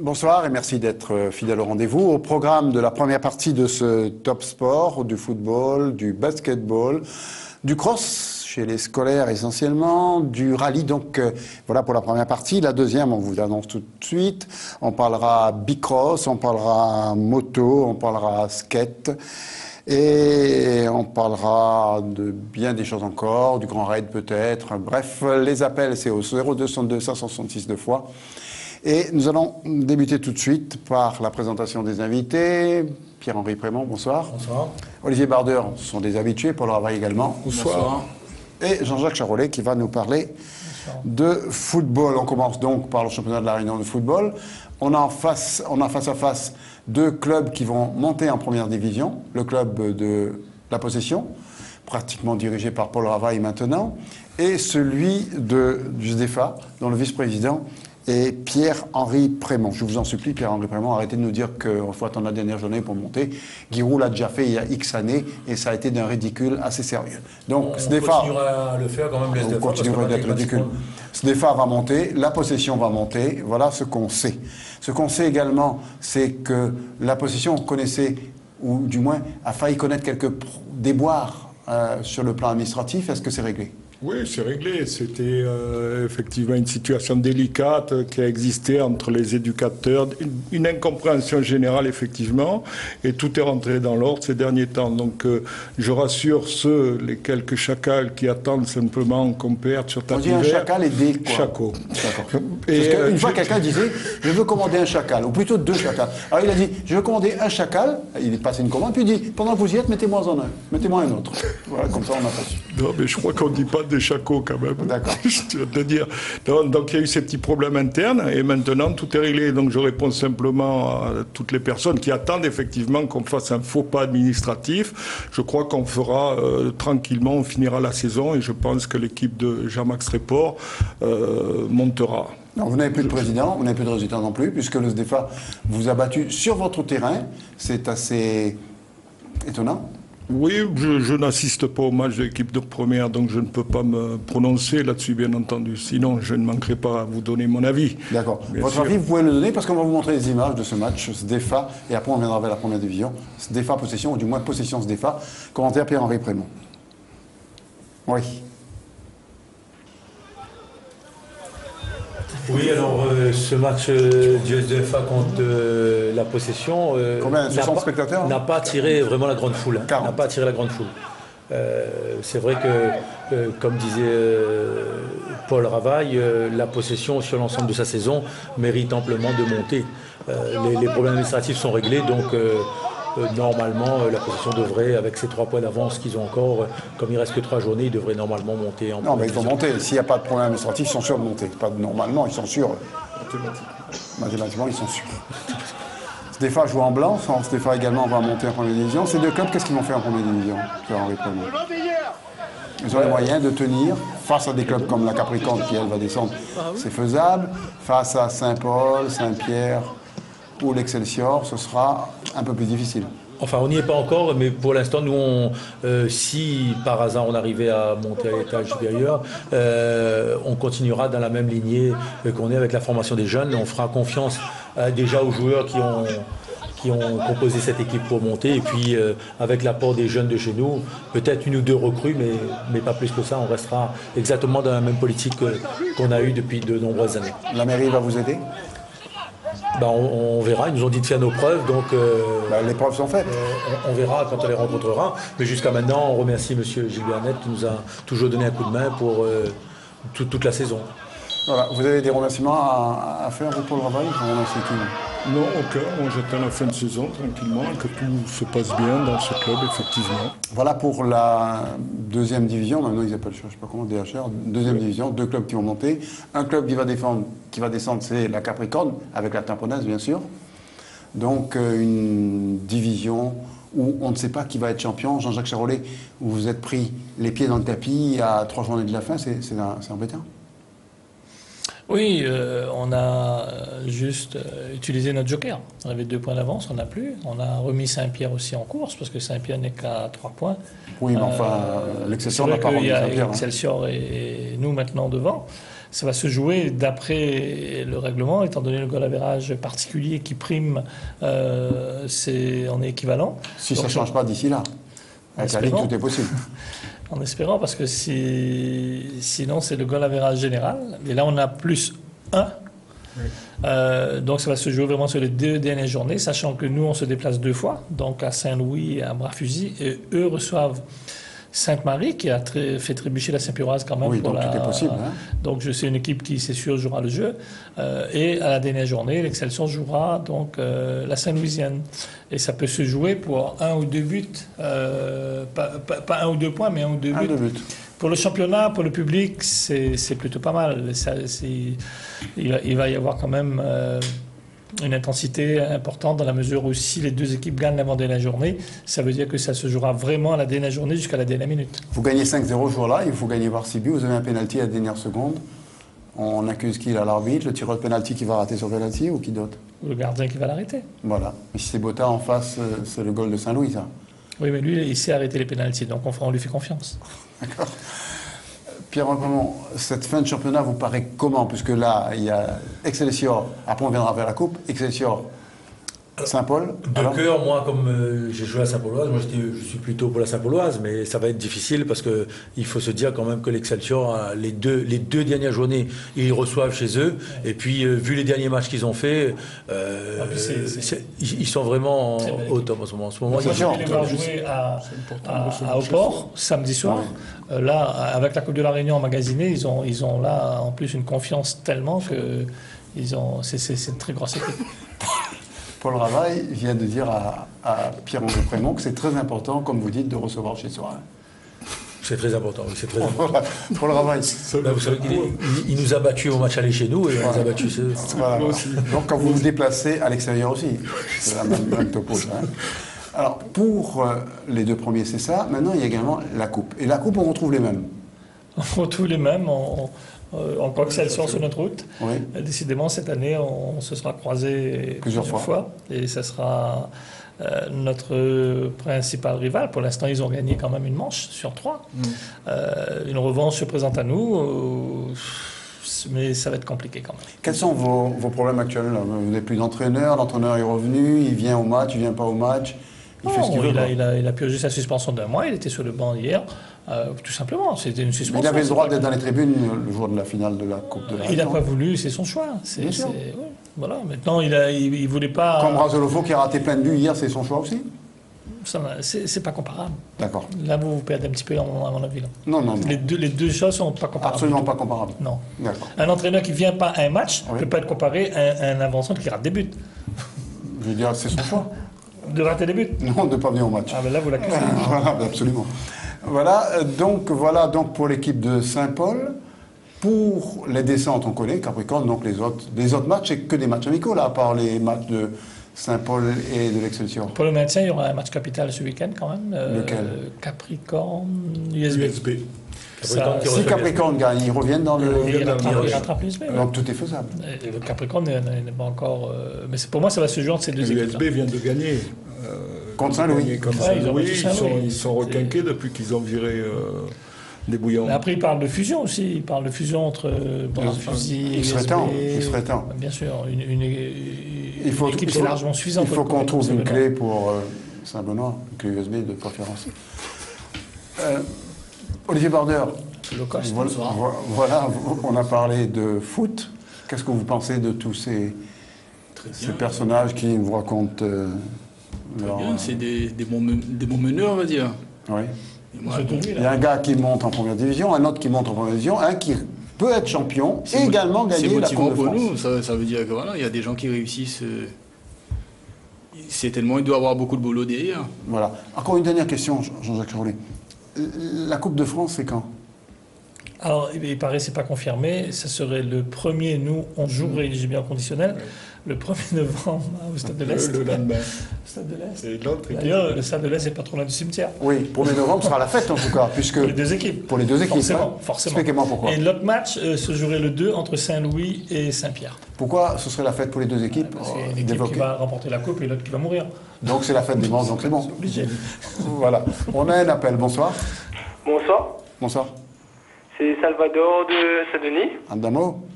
Bonsoir et merci d'être fidèle au rendez-vous. Au programme de la première partie de ce Top Sport, du football, du basketball, du cross chez les scolaires essentiellement, du rallye. Donc voilà pour la première partie. La deuxième, on vous annonce tout de suite. On parlera bicross, on parlera moto, on parlera skate. Et on parlera de bien des choses encore, du grand raid peut-être. Bref, les appels, c'est au 0262 566 deux fois. Et nous allons débuter tout de suite par la présentation des invités. Pierre-Henri Prémont, bonsoir. Bonsoir. Olivier Bardeur, ce sont des habitués, Paul Ravaille également. Bonsoir. Et Jean-Jacques Charolais qui va nous parler de football. On commence donc par le championnat de la Réunion de football. On a face à face deux clubs qui vont monter en première division. Le club de la Possession, pratiquement dirigé par Paul Ravaille maintenant, et celui du SDEFA, dont le vice-président est Pierre-Henri Prémont. Je vous en supplie, Pierre-Henri Prémont, arrêtez de nous dire qu'il faut attendre la dernière journée pour monter. Giroud l'a déjà fait il y a X années et ça a été d'un ridicule assez sérieux. Donc, SDEFA, on continuera à le faire quand même, le SDEFA. On continuera d'être ridicule. SDEFA va monter, la Possession va monter, voilà ce qu'on sait. Ce qu'on sait également, c'est que la Possession connaissait, ou du moins a failli connaître quelques déboires sur le plan administratif. Est-ce que c'est réglé ? Oui, c'est réglé. C'était effectivement une situation délicate qui a existé entre les éducateurs, une incompréhension générale effectivement, et tout est rentré dans l'ordre ces derniers temps. Donc je rassure les quelques chacals qui attendent simplement qu'on perde sur tapis vert. On dit un chacal et des quoi ? Chaco. Une fois quelqu'un disait, je veux commander un chacal, ou plutôt deux chacals. Alors il a dit, je veux commander un chacal, il est passé une commande, puis il dit, pendant que vous y êtes, mettez-moi un autre. Voilà, comme ça on n'a pas su. Non, mais je crois qu'on ne dit pas des chacos quand même. D'accord. Je veux te dire. Donc il y a eu ces petits problèmes internes et maintenant tout est réglé. Donc je réponds simplement à toutes les personnes qui attendent effectivement qu'on fasse un faux pas administratif. Je crois qu'on fera tranquillement, on finira la saison et je pense que l'équipe de Jean-Max Réport montera. Non, vous n'avez plus de président, vous n'avez plus de résultat non plus, puisque le SDEFA vous a battu sur votre terrain. C'est assez étonnant. Oui, je n'assiste pas au match de l'équipe de première, donc je ne peux pas me prononcer là-dessus, bien entendu. Sinon, je ne manquerai pas à vous donner mon avis. D'accord. Votre avis, vous pouvez le donner, parce qu'on va vous montrer les images de ce match, SDEFA, et après on viendra vers la première division. SDEFA Possession, ou du moins Possession SDEFA. Commentaire Pierre-Henri Prémont. Oui. Oui, alors ce match du SDEFA contre la Possession n'a pas attiré vraiment la grande foule. N'a pas attiré la grande foule. C'est vrai que, comme disait Paul Ravaille, la Possession sur l'ensemble de sa saison mérite amplement de monter. Les problèmes administratifs sont réglés, donc normalement la Possession devrait, avec ces 3 points d'avance qu'ils ont encore, comme il ne reste que 3 journées, ils devraient normalement monter en. Non, mais ils vont monter. S'il n'y a pas de problème administratif, ils sont sûrs de monter. Pas normalement, ils sont sûrs. Mathématiquement, ils sont sûrs. SDEFA joue en blanc, SDEFA également va monter en première division. Ces deux clubs, qu'est-ce qu'ils vont faire en première division, Pierre-Henri Prémont ? Ils ont les moyens de tenir face à des clubs comme la Capricorne qui, elle, va descendre. C'est faisable. Face à Saint-Paul, Saint-Pierre ou l'Excelsior, ce sera un peu plus difficile. Enfin, on n'y est pas encore, mais pour l'instant, nous, si par hasard on arrivait à monter à l'étage supérieur, on continuera dans la même lignée qu'on est avec la formation des jeunes. On fera confiance déjà aux joueurs qui ont composé cette équipe pour monter. Et puis, avec l'apport des jeunes de chez nous, peut-être 1 ou 2 recrues, mais pas plus que ça. On restera exactement dans la même politique qu'on a eue depuis de nombreuses années. La mairie va vous aider ? On verra, ils nous ont dit de faire nos preuves, donc les preuves sont faites. On verra quand on les rencontrera. Mais jusqu'à maintenant, on remercie M. Gilles Bernet qui nous a toujours donné un coup de main pour toute la saison. Voilà, vous avez des remerciements à faire pour le Ravaille ? Non, aucun. Moi, j'attends la fin de saison tranquillement, que tout se passe bien dans ce club, effectivement. Voilà pour la deuxième division. Maintenant, ils appellent, je ne sais pas comment, DHR. Deuxième division, 2 clubs qui vont monter. Un club qui va descendre, c'est la Capricorne, avec la Tamponnaise, bien sûr. Donc, une division où on ne sait pas qui va être champion. Jean-Jacques Charolais, où vous êtes pris les pieds dans le tapis à 3 journées de la fin, c'est embêtant. Oui, on a juste utilisé notre joker. On avait 2 points d'avance, on n'a plus. On a remis Saint-Pierre aussi en course, parce que Saint-Pierre n'est qu'à 3 points. Oui, mais enfin, l'Excelsior n'a pas remis Saint-Pierre. L'Excelsior et nous maintenant devant. Ça va se jouer d'après le règlement, étant donné le goal average particulier qui prime, on est équivalent. Si ça ne change pas d'ici là. Avec la Ligue, tout est possible. En espérant, parce que sinon c'est le goal average général. Et là, on a plus 1. Oui. Donc ça va se jouer vraiment sur les 2 dernières journées, sachant que nous, on se déplace 2 fois, donc à Saint-Louis et à Bras-Fusil, et eux reçoivent Sainte-Marie, qui a fait trébucher la Saint-Pyroise quand même. Oui, donc tout est possible. Hein. Donc c'est une équipe qui, c'est sûr, jouera le jeu. Et à la dernière journée, l'Excelsior jouera donc la Saint-Louisienne. Et ça peut se jouer pour 1 ou 2 buts. Pas 1 ou 2 points, mais 1 ou 2 buts. 2 buts. Pour le championnat, pour le public, c'est plutôt pas mal. Il va y avoir quand même une intensité importante dans la mesure où si les 2 équipes gagnent l'avant-dernière journée, ça veut dire que ça se jouera vraiment à la dernière journée jusqu'à la dernière minute. Vous gagnez 5-0 ce jour-là, il faut gagner par 6 buts, vous avez un pénalty à la dernière seconde. On accuse qui là, l'arbitre, le tireur de pénalty qui va rater son pénalty ou qui d'autre? Le gardien qui va l'arrêter. Voilà. Mais si c'est Botta en face, c'est le goal de Saint-Louis, ça. Oui, mais lui, il sait arrêter les pénaltys, donc on lui fait confiance. D'accord. Pierre-Henri Prémont, cette fin de championnat vous paraît comment? Puisque là, il y a Excelsior, après on viendra vers la Coupe, Excelsior, Saint-Paul. De cœur, moi, comme j'ai joué à Saint-Pauloise, moi je suis plutôt pour la Saint-Pauloise, mais ça va être difficile parce qu'il faut se dire quand même que l'Excelsior, les deux dernières journées, ils reçoivent chez eux. Et puis, vu les derniers matchs qu'ils ont fait, ils sont vraiment au top en ce moment. Ils vont jouer à Oport samedi soir. Ouais. Là, avec la Coupe de la Réunion emmagasinée, ils ont là en plus une confiance tellement que c'est une très grosse équipe. Paul Ravaille vient de dire à Pierre-Henri Prémont que c'est très important, comme vous dites, de recevoir chez soi. C'est très important, oui, c'est très important. Paul Ravaille. Vous savez qu'il nous a battus au match aller chez nous et on les a battus chez eux. Voilà. Donc quand vous vous déplacez à l'extérieur aussi, c'est la même topo. Hein. Alors pour les 2 premiers, c'est ça. Maintenant, il y a également la Coupe. Et la Coupe, on retrouve les mêmes. On retrouve les mêmes. Encore Excelsior sur notre route. Oui. Décidément, cette année, on se sera croisés plusieurs fois. Et ça sera notre principal rival. Pour l'instant, ils ont gagné quand même une manche sur 3. Une revanche se présente à nous, mais ça va être compliqué quand même. Quels sont vos problèmes actuels? Vous n'avez plus d'entraîneur, l'entraîneur est revenu, il vient au match, il ne vient pas au match? Il a purgé sa suspension d'1 mois, il était sur le banc hier. Tout simplement, c'était une suspension. Mais il avait le droit d'être dans les tribunes le jour de la finale de la Coupe de la Réunion. Il n'a pas voulu, c'est son choix. Voilà. Maintenant, il voulait pas. Comme Brazolofo qui a raté plein de buts hier, c'est son choix aussi? C'est pas comparable. D'accord. Là, vous perdez un petit peu, à mon avis. Non. Les deux choses sont pas comparables. Absolument pas comparables. Non. D'accord. Un entraîneur qui ne vient pas à un match ne peut pas être comparé à un avancement qui rate des buts. Je veux dire, c'est son choix. De rater des buts? Non, de ne pas venir au match. Ah, ben là, vous l'accusez. Voilà, absolument. Voilà donc pour l'équipe de Saint-Paul. Pour les descentes, on connaît Capricorne, donc les autres matchs, c'est que des matchs amicaux, là, à part les matchs de Saint-Paul et de l'Excelsior. Pour le maintien, il y aura un match capital ce week-end quand même. Lequel? Capricorne, USB. Si Capricorne gagne, ils reviennent dans le... Il rattrape l'USB. Donc tout est faisable. Le Capricorne n'est pas encore... mais pour moi, ça va se jouer entre ces deux équipes. L'USB vient de gagner. Contre Saint-Louis. Ils sont requinqués depuis qu'ils ont viré des bouillons. Mais après, ils parlent de fusion aussi. Ils parlent de fusion entre Fusil et USB. Il serait temps. Bien sûr. Une équipe, c'est largement suffisant. Il faut qu'on trouve une clé pour Saint-Benoît, une clé USB de préférence. Olivier Bardeur, voilà, on a parlé de foot. Qu'est-ce que vous pensez de tous ces personnages qui vous racontent bien, c'est des bons meneurs, on va dire. Oui. Il y a un gars qui monte en première division, un autre qui monte en première division, un qui peut être champion et également gagner la Coupe de France. C'est motivant pour nous, ça veut dire que voilà, il y a des gens qui réussissent. C'est tellement, il doit avoir beaucoup de boulot derrière. Voilà. Encore une dernière question, Jean-Jacques Charolais. La Coupe de France, c'est quand? Alors, il paraît que ce n'est pas confirmé. Ça serait le 1er, nous, on jouerait, j'ai bien conditionnel, le 1er novembre au Stade de l'Est. Le lendemain. Stade de l'Est. C'est l'autre équipe. D'ailleurs, le Stade de l'Est n'est pas trop loin du cimetière. Oui, 1er novembre sera la fête en tout cas. Puisque pour les deux équipes. Pour les deux équipes. Forcément. Expliquez-moi pourquoi. Et l'autre match se jouerait le 2 entre Saint-Louis et Saint-Pierre. Pourquoi ce serait la fête pour les deux équipes? Parce qu'il y a une équipe qui va remporter la Coupe et l'autre qui va mourir. Donc c'est la fête des morts, donc c'est bon. C'est obligé. Voilà. On a un appel. Bonsoir. Bonsoir. Bonsoir. C'est Salvador de Saint-Denis. Adamo?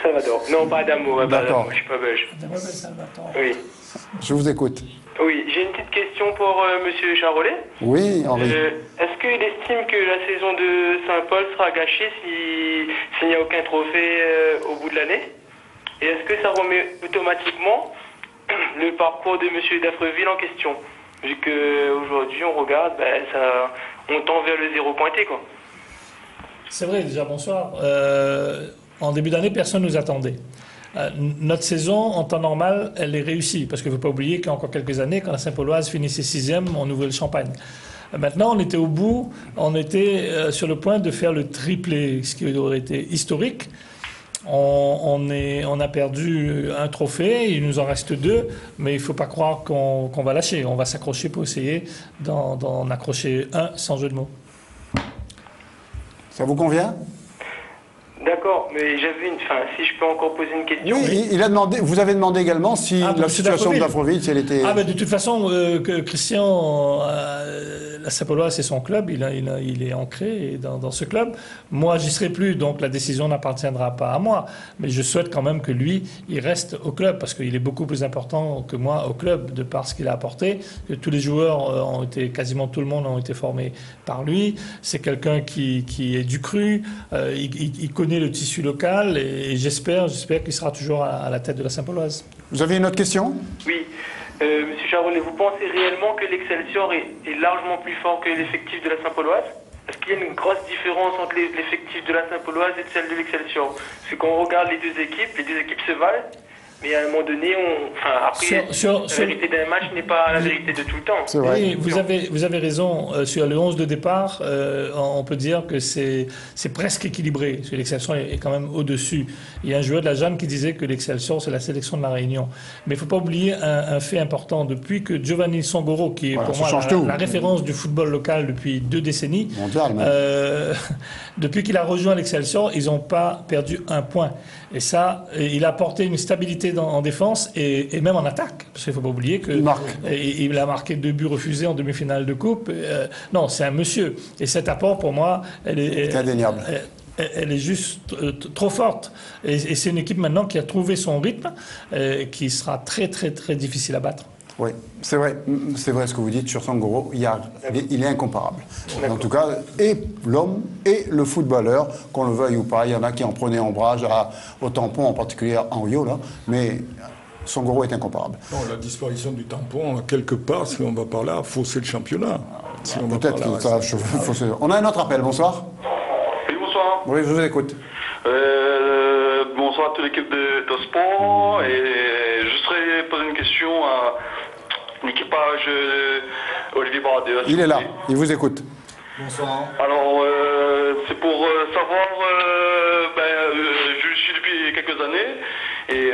Salvador. Non, pas Adamo. D'accord. Je suis pas belge. Adamo Salvatore. Oui. Je vous écoute. Oui, j'ai une petite question pour Monsieur Charolais. Oui, Henri. Est-ce qu'il estime que la saison de Saint-Paul sera gâchée s'il n'y a aucun trophée au bout de l'année? Et est-ce que ça remet automatiquement le parcours de Monsieur Dafreville en question? Vu qu'aujourd'hui, on regarde, on tend vers le zéro pointé, quoi. C'est vrai, déjà, bonsoir. En début d'année, personne ne nous attendait. Notre saison, en temps normal, elle est réussie. Parce qu'il ne faut pas oublier qu'encore quelques années, quand la Saint-Pauloise finissait 6e, on ouvrait le champagne. Maintenant, on était au bout, on était sur le point de faire le triplé, ce qui aurait été historique. On a perdu un trophée, il nous en reste 2, mais il ne faut pas croire qu'on va lâcher. On va s'accrocher pour essayer d'en accrocher un sans jeu de mots. Ça vous convient? D'accord, mais si je peux encore poser une question. Oui, il a demandé, vous avez demandé également si la situation de Dafreville, si elle était... Ah ben de toute façon, Christian, la Saint-Pauloise, c'est son club, il est ancré dans ce club. Moi, j'y serai plus, donc la décision n'appartiendra pas à moi. Mais je souhaite quand même que lui, il reste au club, parce qu'il est beaucoup plus important que moi au club, de par ce qu'il a apporté. Que tous les joueurs quasiment tout le monde ont été formés par lui. C'est quelqu'un qui est du cru, il connaît le tissu local et j'espère qu'il sera toujours à la tête de la Saint-Pauloise. Vous avez une autre question? Oui. Monsieur Charolais, vous pensez réellement que l'Excelsior est largement plus fort que l'effectif de la Saint-Pauloise? Est-ce qu'il y a une grosse différence entre l'effectif de la Saint-Pauloise et celle de l'Excelsior? Parce qu'on regarde les deux équipes se valent. Mais à un moment donné, la vérité d'un match n'est pas la vérité de tout le temps. C'est vrai. Oui, vous avez raison. Sur le 11 de départ, on peut dire que c'est presque équilibré. L'Excelsior est quand même au-dessus. Il y a un joueur de la Jeanne qui disait que l'Excelsior, c'est la sélection de la Réunion. Mais il ne faut pas oublier un fait important. Depuis que Giovanni Songoro, qui est pour moi la référence du football local depuis 2 décennies, depuis qu'il a rejoint l'Excelsior, ils n'ont pas perdu un point. Et ça, il a apporté une stabilité en défense et même en attaque. Parce qu'il ne faut pas oublier qu'il a marqué 2 buts refusés en demi-finale de coupe. Non, c'est un monsieur. Et cet apport, pour moi, c'est indéniable. Elle est juste trop forte. Et c'est une équipe maintenant qui a trouvé son rythme, qui sera très, très, très difficile à battre. Oui, c'est vrai ce que vous dites sur Songoro, il est incomparable. En tout cas, et l'homme et le footballeur, qu'on le veuille ou pas, il y en a qui en prenaient ombrage au tampon, en particulier en Rio, là, mais Songoro est incomparable. Non, la disparition du tampon, quelque part, si on va par là, fausser le championnat. Peut-être, on a un autre appel, bonsoir. Oui, bonsoir. Oui, je vous écoute. Bonsoir à toute l'équipe de sport, et je serais poser une question à l'équipage Olivier Baradé. Il est là, il vous écoute. Bonsoir. Alors, c'est pour savoir, je suis depuis quelques années, et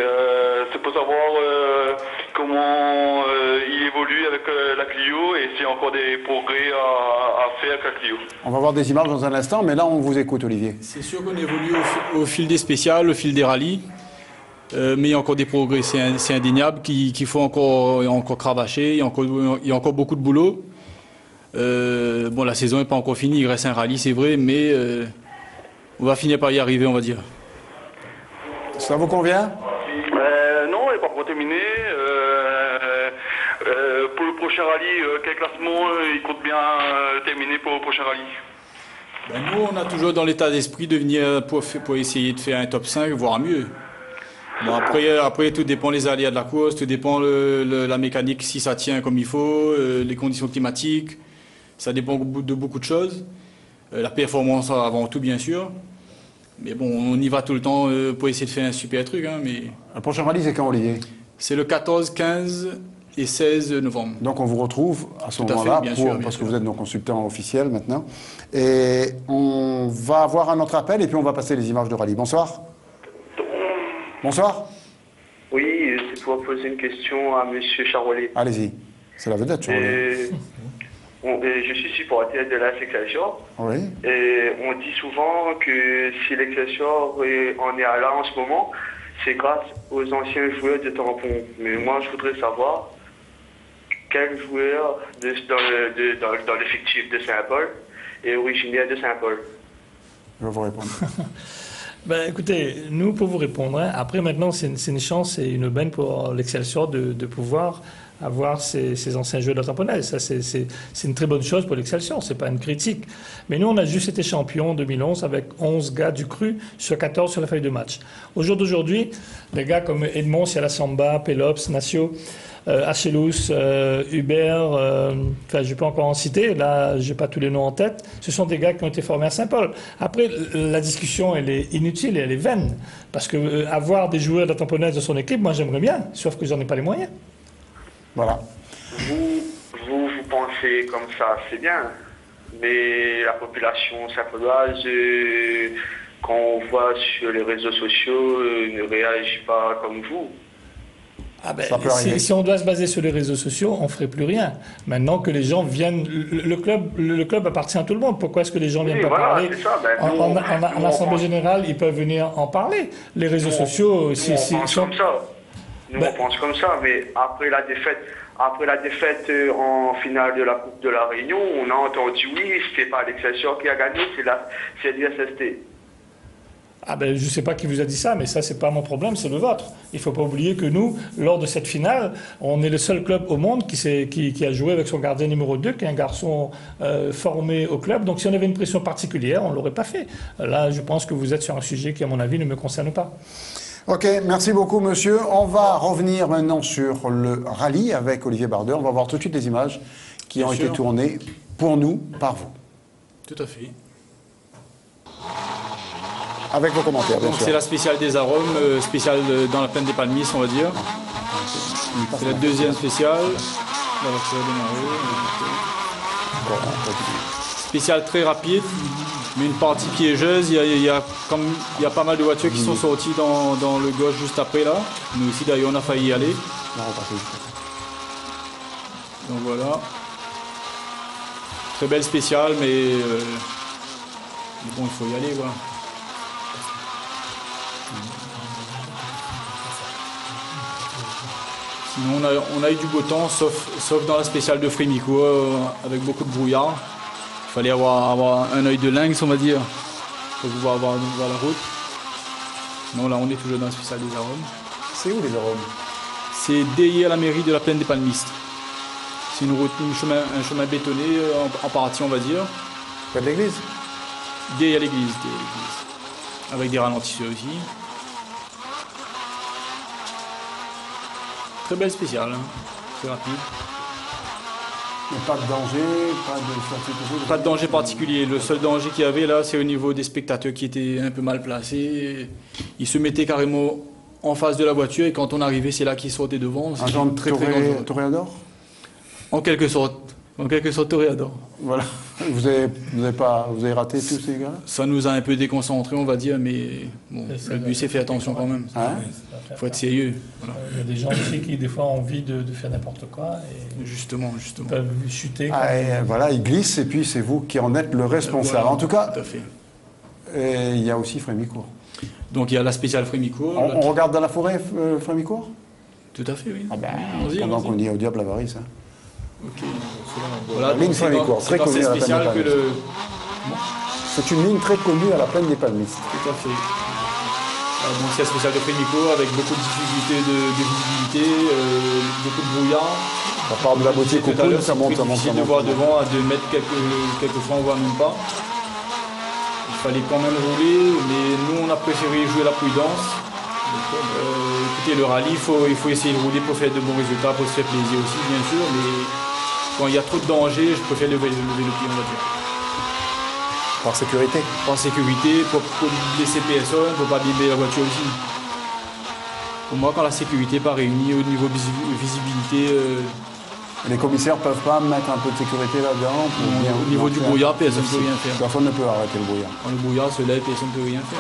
c'est pour savoir comment il évolue avec la Clio et s'il y a encore des progrès à faire avec la Clio. On va voir des images dans un instant, mais là on vous écoute, Olivier. C'est sûr qu'on évolue au fil des spéciales, au fil des rallyes. Mais il y a encore des progrès, c'est indéniable, qu'il faut encore cravacher, il y a encore beaucoup de boulot. La saison n'est pas encore finie, il reste un rallye, c'est vrai, mais on va finir par y arriver, on va dire. Ça vous convient? Non, elle n'est pas encore terminée. Pour le prochain rallye, quel classement il compte bien terminer pour le prochain rallye? Nous, on a toujours dans l'état d'esprit de venir pour essayer de faire un top 5, voire mieux. Bon, après, tout dépend des aléas de la course, tout dépend la mécanique, si ça tient comme il faut, les conditions climatiques. Ça dépend de beaucoup de choses. La performance avant tout, bien sûr. Mais bon, on y va tout le temps pour essayer de faire un super truc. Mais... Le prochain rallye, c'est quand, Olivier? C'est le 14, 15 et 16 novembre. Donc on vous retrouve à ce moment-là, parce que vous êtes nos consultants officiels maintenant. Et on va avoir un autre appel et puis on va passer les images de rallye. Bonsoir. Bonsoir. Oui, c'est pour poser une question à M. Charolais. Allez-y, c'est la vedette, Charolais. Je suis supporter de la Excelsior. Oui. Et on dit souvent que si l'Excelsior en est là en ce moment, c'est grâce aux anciens joueurs de tampon. Mais moi, je voudrais savoir quel joueur dans l'effectif de Saint-Paul est originaire de Saint-Paul. Je vais vous répondre. Ben, écoutez, nous, pour vous répondre, hein, après maintenant, c'est une chance et une aubaine pour l'Excelsior de pouvoir avoir ces anciens joueurs de la tamponnaise. Ça, c'est une très bonne chose pour l'Excelsior, c'est pas une critique. Mais nous, on a juste été champion en 2011 avec 11 gars du cru sur 14 sur la feuille de match. Au jour d'aujourd'hui, des gars comme Edmond, Siala-Samba, Pelops, Nacio, Achelous, Hubert, enfin, je peux encore en citer, là, j'ai pas tous les noms en tête. Ce sont des gars qui ont été formés à Saint-Paul. Après, la discussion, elle est inutile et elle est vaine. Parce que avoir des joueurs de la tamponnaise dans son équipe, moi, j'aimerais bien, sauf que j'en ai pas les moyens. Voilà. Vous pensez comme ça, c'est bien. Mais la population saint-pauloise, quand on voit sur les réseaux sociaux, ne réagit pas comme vous. Ah ben, si on doit se baser sur les réseaux sociaux, on ne ferait plus rien. Maintenant que les gens viennent... Le club appartient à tout le monde. Pourquoi est-ce que les gens ne viennent pas parler en Assemblée Générale, ils peuvent venir en parler. Les réseaux sociaux... On pense comme ça, mais après la défaite en finale de la Coupe de la Réunion, on a entendu oui, c'est pas l'Excelsior qui a gagné, c'est l'USST. Ah ben, je ne sais pas qui vous a dit ça, mais ça, c'est pas mon problème, c'est le vôtre. Il ne faut pas oublier que nous, lors de cette finale, on est le seul club au monde qui a joué avec son gardien numéro 2, qui est un garçon formé au club. Donc, si on avait une pression particulière, on ne l'aurait pas fait. Là, je pense que vous êtes sur un sujet qui, à mon avis, ne me concerne pas. Ok, merci beaucoup, monsieur. On va revenir maintenant sur le rallye avec Olivier Bardeur. On va voir tout de suite les images qui ont été tournées pour nous, par vous. Tout à fait. Avec vos commentaires, bien sûr. C'est la spéciale des arômes, spéciale dans la plaine des Palmistes, on va dire. C'est la deuxième spéciale. Spéciale très rapide, mais une partie piégeuse. Il y a pas mal de voitures qui sont sorties dans le gauche juste après là. Nous aussi d'ailleurs on a failli y aller. Donc voilà. Très belle spéciale, mais bon, il faut y aller quoi. Sinon on a eu du beau temps, sauf dans la spéciale de Frémico avec beaucoup de brouillard. Il fallait avoir un œil de lynx, on va dire, pour pouvoir voir la route. Non, là on est toujours dans la spéciale des arômes. C'est où les arômes? C'est derrière la mairie de la plaine des Palmistes. C'est un chemin bétonné en partie, on va dire. Près de l'église? Derrière l'église. Avec des ralentisseurs aussi. Très belle spéciale, hein. Très rapide. Mais pas de danger, pas de danger particulier. Le seul danger qu'il y avait là, c'est au niveau des spectateurs qui étaient un peu mal placés. Ils se mettaient carrément en face de la voiture et quand on arrivait, c'est là qu'ils sautaient devant. Un genre de toréador? En quelque sorte, toréador. Voilà. Vous avez raté tous ces gars? Ça nous a un peu déconcentrés, on va dire, mais bon, le but c'est fait attention quand même. Il faut être sérieux. Voilà. Il y a des gens aussi qui des fois ont envie de faire n'importe quoi. Et justement. Ils peuvent chuter. Voilà, ils glissent et puis c'est vous qui en êtes le responsable. Voilà, en tout cas, tout à fait. Il y a aussi Frémicourt. Donc il y a la spéciale Frémicourt. On regarde dans la forêt Frémicourt? Tout à fait, oui. Pendant qu'on y est au diable à Varis. Hein. Ok. Voilà, ligne Frémicourt, très connue à la plaine des Palmistes. C'est une ligne très connue à la plaine des Palmistes. Tout à fait. Donc c'est la spéciale de Frémicourt avec beaucoup de difficultés de visibilité, beaucoup de brouillard. À part de la beauté coucou, ça monte. C'est difficile de voir devant, à 2 mètres quelquefois on ne voit même pas. Il fallait quand même rouler, mais nous on a préféré jouer la prudence. Écoutez, le rallye, il faut essayer de rouler pour faire de bons résultats, pour se faire plaisir aussi, bien sûr, mais quand il y a trop de danger, je préfère lever le pied, on va dire. Par sécurité? Par sécurité, pour blesser personne, pour pas abîmer la voiture aussi. Pour moi, quand la sécurité n'est pas réunie au niveau visibilité... Les commissaires ne peuvent pas mettre un peu de sécurité là-dedans? Au niveau du brouillard, personne ne peut rien faire. Personne ne peut arrêter le brouillard. Quand le brouillard se lève, personne ne peut rien faire.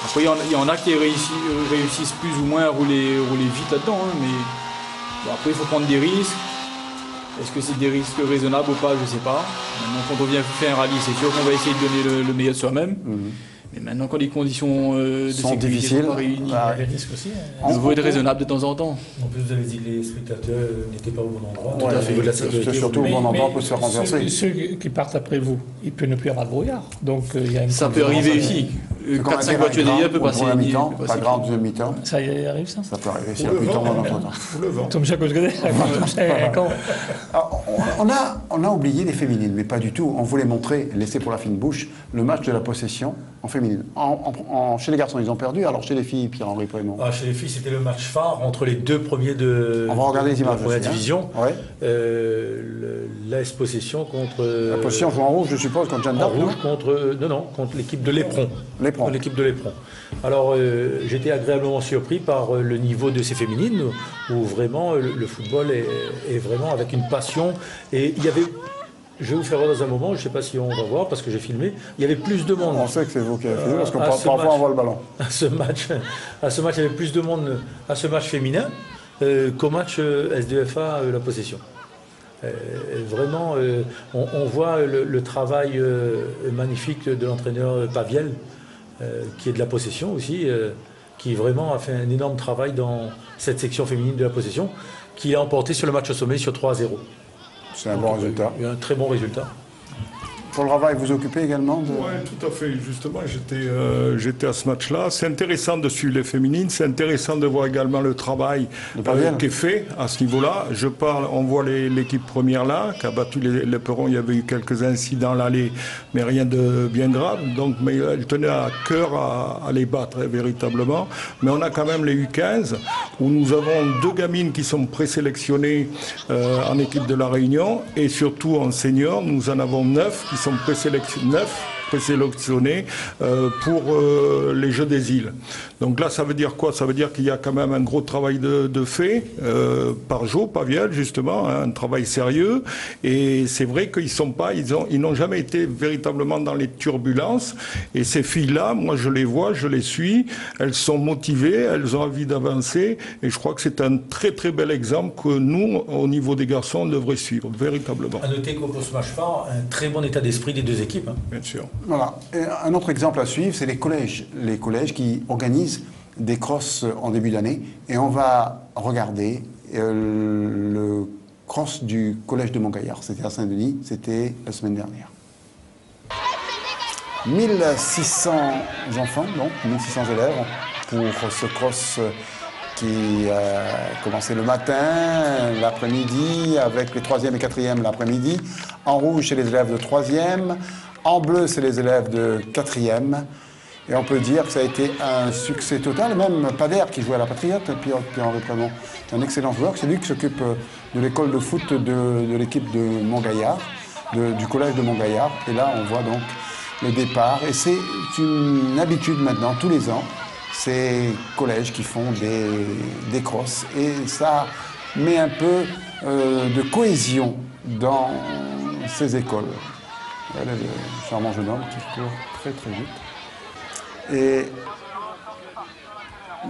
Après, il y en a qui réussissent plus ou moins à rouler vite là-dedans, hein, mais bon, après, il faut prendre des risques. Est-ce que c'est des risques raisonnables ou pas? Je ne sais pas. Maintenant, quand on vient faire un rallye, c'est sûr qu'on va essayer de donner le meilleur de soi-même. Mais maintenant, quand les conditions de sont sécurité difficiles, sont pas réunies, il y a des risques aussi. il faut être raisonnable de temps en temps. En plus, vous avez dit que les spectateurs n'étaient pas au bon endroit. Tout à fait. De la sécurité. Surtout au bon endroit pour se faire renverser. Ceux qui partent après vous, il peut ne plus y avoir de brouillard. Donc, il y a une ça peut arriver aussi. 4-5 voitures derrière peut passer. Pas grave, deuxième mi-temps. Ça arrive, ça? Ça peut arriver, s'il y a plus de temps dans notre temps. On a oublié les féminines, mais pas du tout. On voulait montrer, laisser pour la fine bouche, le match de la possession en féminine. Chez les garçons, ils ont perdu, alors chez les filles, Pierre-Henri Prémont. Chez les filles, c'était le match phare entre les deux premiers de la première division. Ouais. L'AS Possession contre... La Possession joue en rouge, je suppose, contre Jeanne d'Arc. En rouge contre l'équipe de Léperon. L'équipe de Léperon. Alors, j'étais agréablement surpris par le niveau de ces féminines, où vraiment le football est vraiment avec une passion. Et il y avait... Je vais vous faire voir dans un moment, je ne sais pas si on va voir, parce que j'ai filmé, il y avait plus de monde. On sait que c'est vous qui avez filmé, parce que parfois on voit le ballon. À ce match, il y avait plus de monde à ce match féminin qu'au match SDFA La Possession. Vraiment, on voit le travail magnifique de l'entraîneur Paviel, qui est de La Possession aussi, qui vraiment a fait un énorme travail dans cette section féminine de La Possession, qui a emporté sur le match au sommet sur 3-0. C'est un bon résultat. Un très bon résultat. Paul Ravaille, vous occupez également de... Oui, tout à fait. Justement, j'étais à ce match-là. C'est intéressant de suivre les féminines. C'est intéressant de voir également le travail qui est fait à ce niveau-là. On voit l'équipe première là, qui a battu les Perrons. Il y avait eu quelques incidents l'allée, mais rien de bien grave. Donc, mais elle tenait à cœur à les battre, véritablement. Mais on a quand même les U15, où nous avons 2 gamines qui sont présélectionnées en équipe de la Réunion. Et surtout en senior, nous en avons 9 qui sont présélectionnés pour les Jeux des îles. Donc là, ça veut dire quoi? Ça veut dire qu'il y a quand même un gros travail de fait par Jo Paviel, justement, un travail sérieux. Et c'est vrai qu'ils n'ont jamais été véritablement dans les turbulences. Et ces filles-là, moi, je les vois, je les suis. Elles sont motivées, elles ont envie d'avancer. Et je crois que c'est un très très bel exemple que nous, au niveau des garçons, on devrait suivre, véritablement. À noter qu'au ce match phare, un très bon état d'esprit des deux équipes. Bien sûr. Voilà. Et un autre exemple à suivre, c'est les collèges. Les collèges qui organisent des crosses en début d'année. Et on va regarder le cross du collège de Montgaillard. C'était à Saint-Denis, c'était la semaine dernière. 1600 enfants, donc 1600 élèves pour ce cross qui a commencé le matin, l'après-midi, avec les 3e et 4e l'après-midi. En rouge, c'est les élèves de 3e. En bleu, c'est les élèves de 4e. Et on peut dire que ça a été un succès total. Même Pader, qui jouait à la Patriote, Pierre-Henri Prémont, c'est un excellent joueur. C'est lui qui s'occupe de l'école de foot de l'équipe de Montgaillard, du collège de Montgaillard. Et là, on voit donc le départ. Et c'est une habitude maintenant, tous les ans, ces collèges qui font des crosses. Et ça met un peu de cohésion dans ces écoles. Voilà le charmant jeune homme qui court très très vite. Et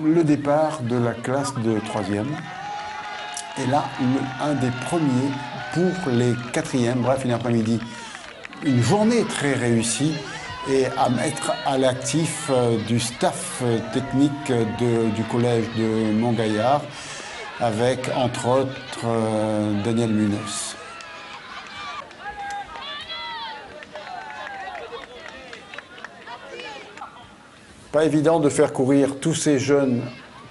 le départ de la classe de 3e est là un des premiers pour les 4e. Bref, une après-midi, une journée très réussie et à mettre à l'actif du staff technique du collège de Montgaillard avec, entre autres, Daniel Munoz. Pas évident de faire courir tous ces jeunes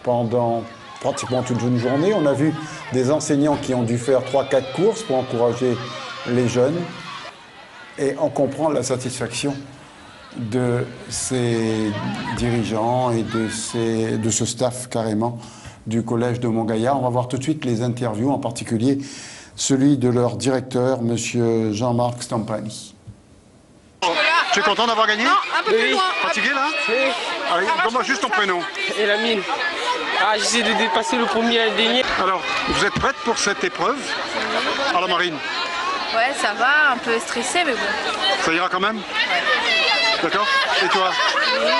pendant pratiquement toute une journée. On a vu des enseignants qui ont dû faire 3-4 courses pour encourager les jeunes. Et on comprend la satisfaction de ces dirigeants et de ce staff carrément du collège de Montgaillard. On va voir tout de suite les interviews, en particulier celui de leur directeur, M. Jean-Marc Stampani. Tu es content d'avoir gagné? Non, un peu plus loin. Fatigué là? Oui. Allez, donne-moi juste ton prénom. Et la mine. J'essaie de dépasser le premier et le dernier. Alors, vous êtes prête pour cette épreuve? À la marine? Ouais, ça va, un peu stressé, mais bon. Ça ira quand même? Ouais. D'accord? Et toi? Oui.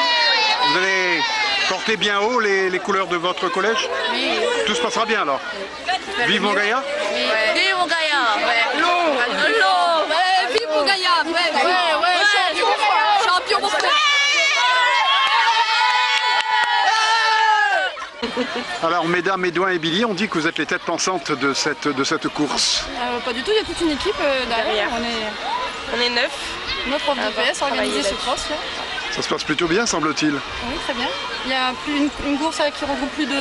Vous allez porter bien haut les couleurs de votre collège? Oui. Tout se passera bien alors? Vive Montgaillard? Oui. Ouais. Vive Montgaillard! Ouais. L'eau! Ouais, vive Montgaillard! Ouais. Champion pour toi! Alors mesdames, Edouin et Billy, on dit que vous êtes les têtes pensantes de cette course. Pas du tout, il y a toute une équipe derrière. On est 9. 9 profs de PS organisés ce cross. Là. Ça se passe plutôt bien, semble-t-il. Oui, très bien. Il y a une course qui regroupe plus de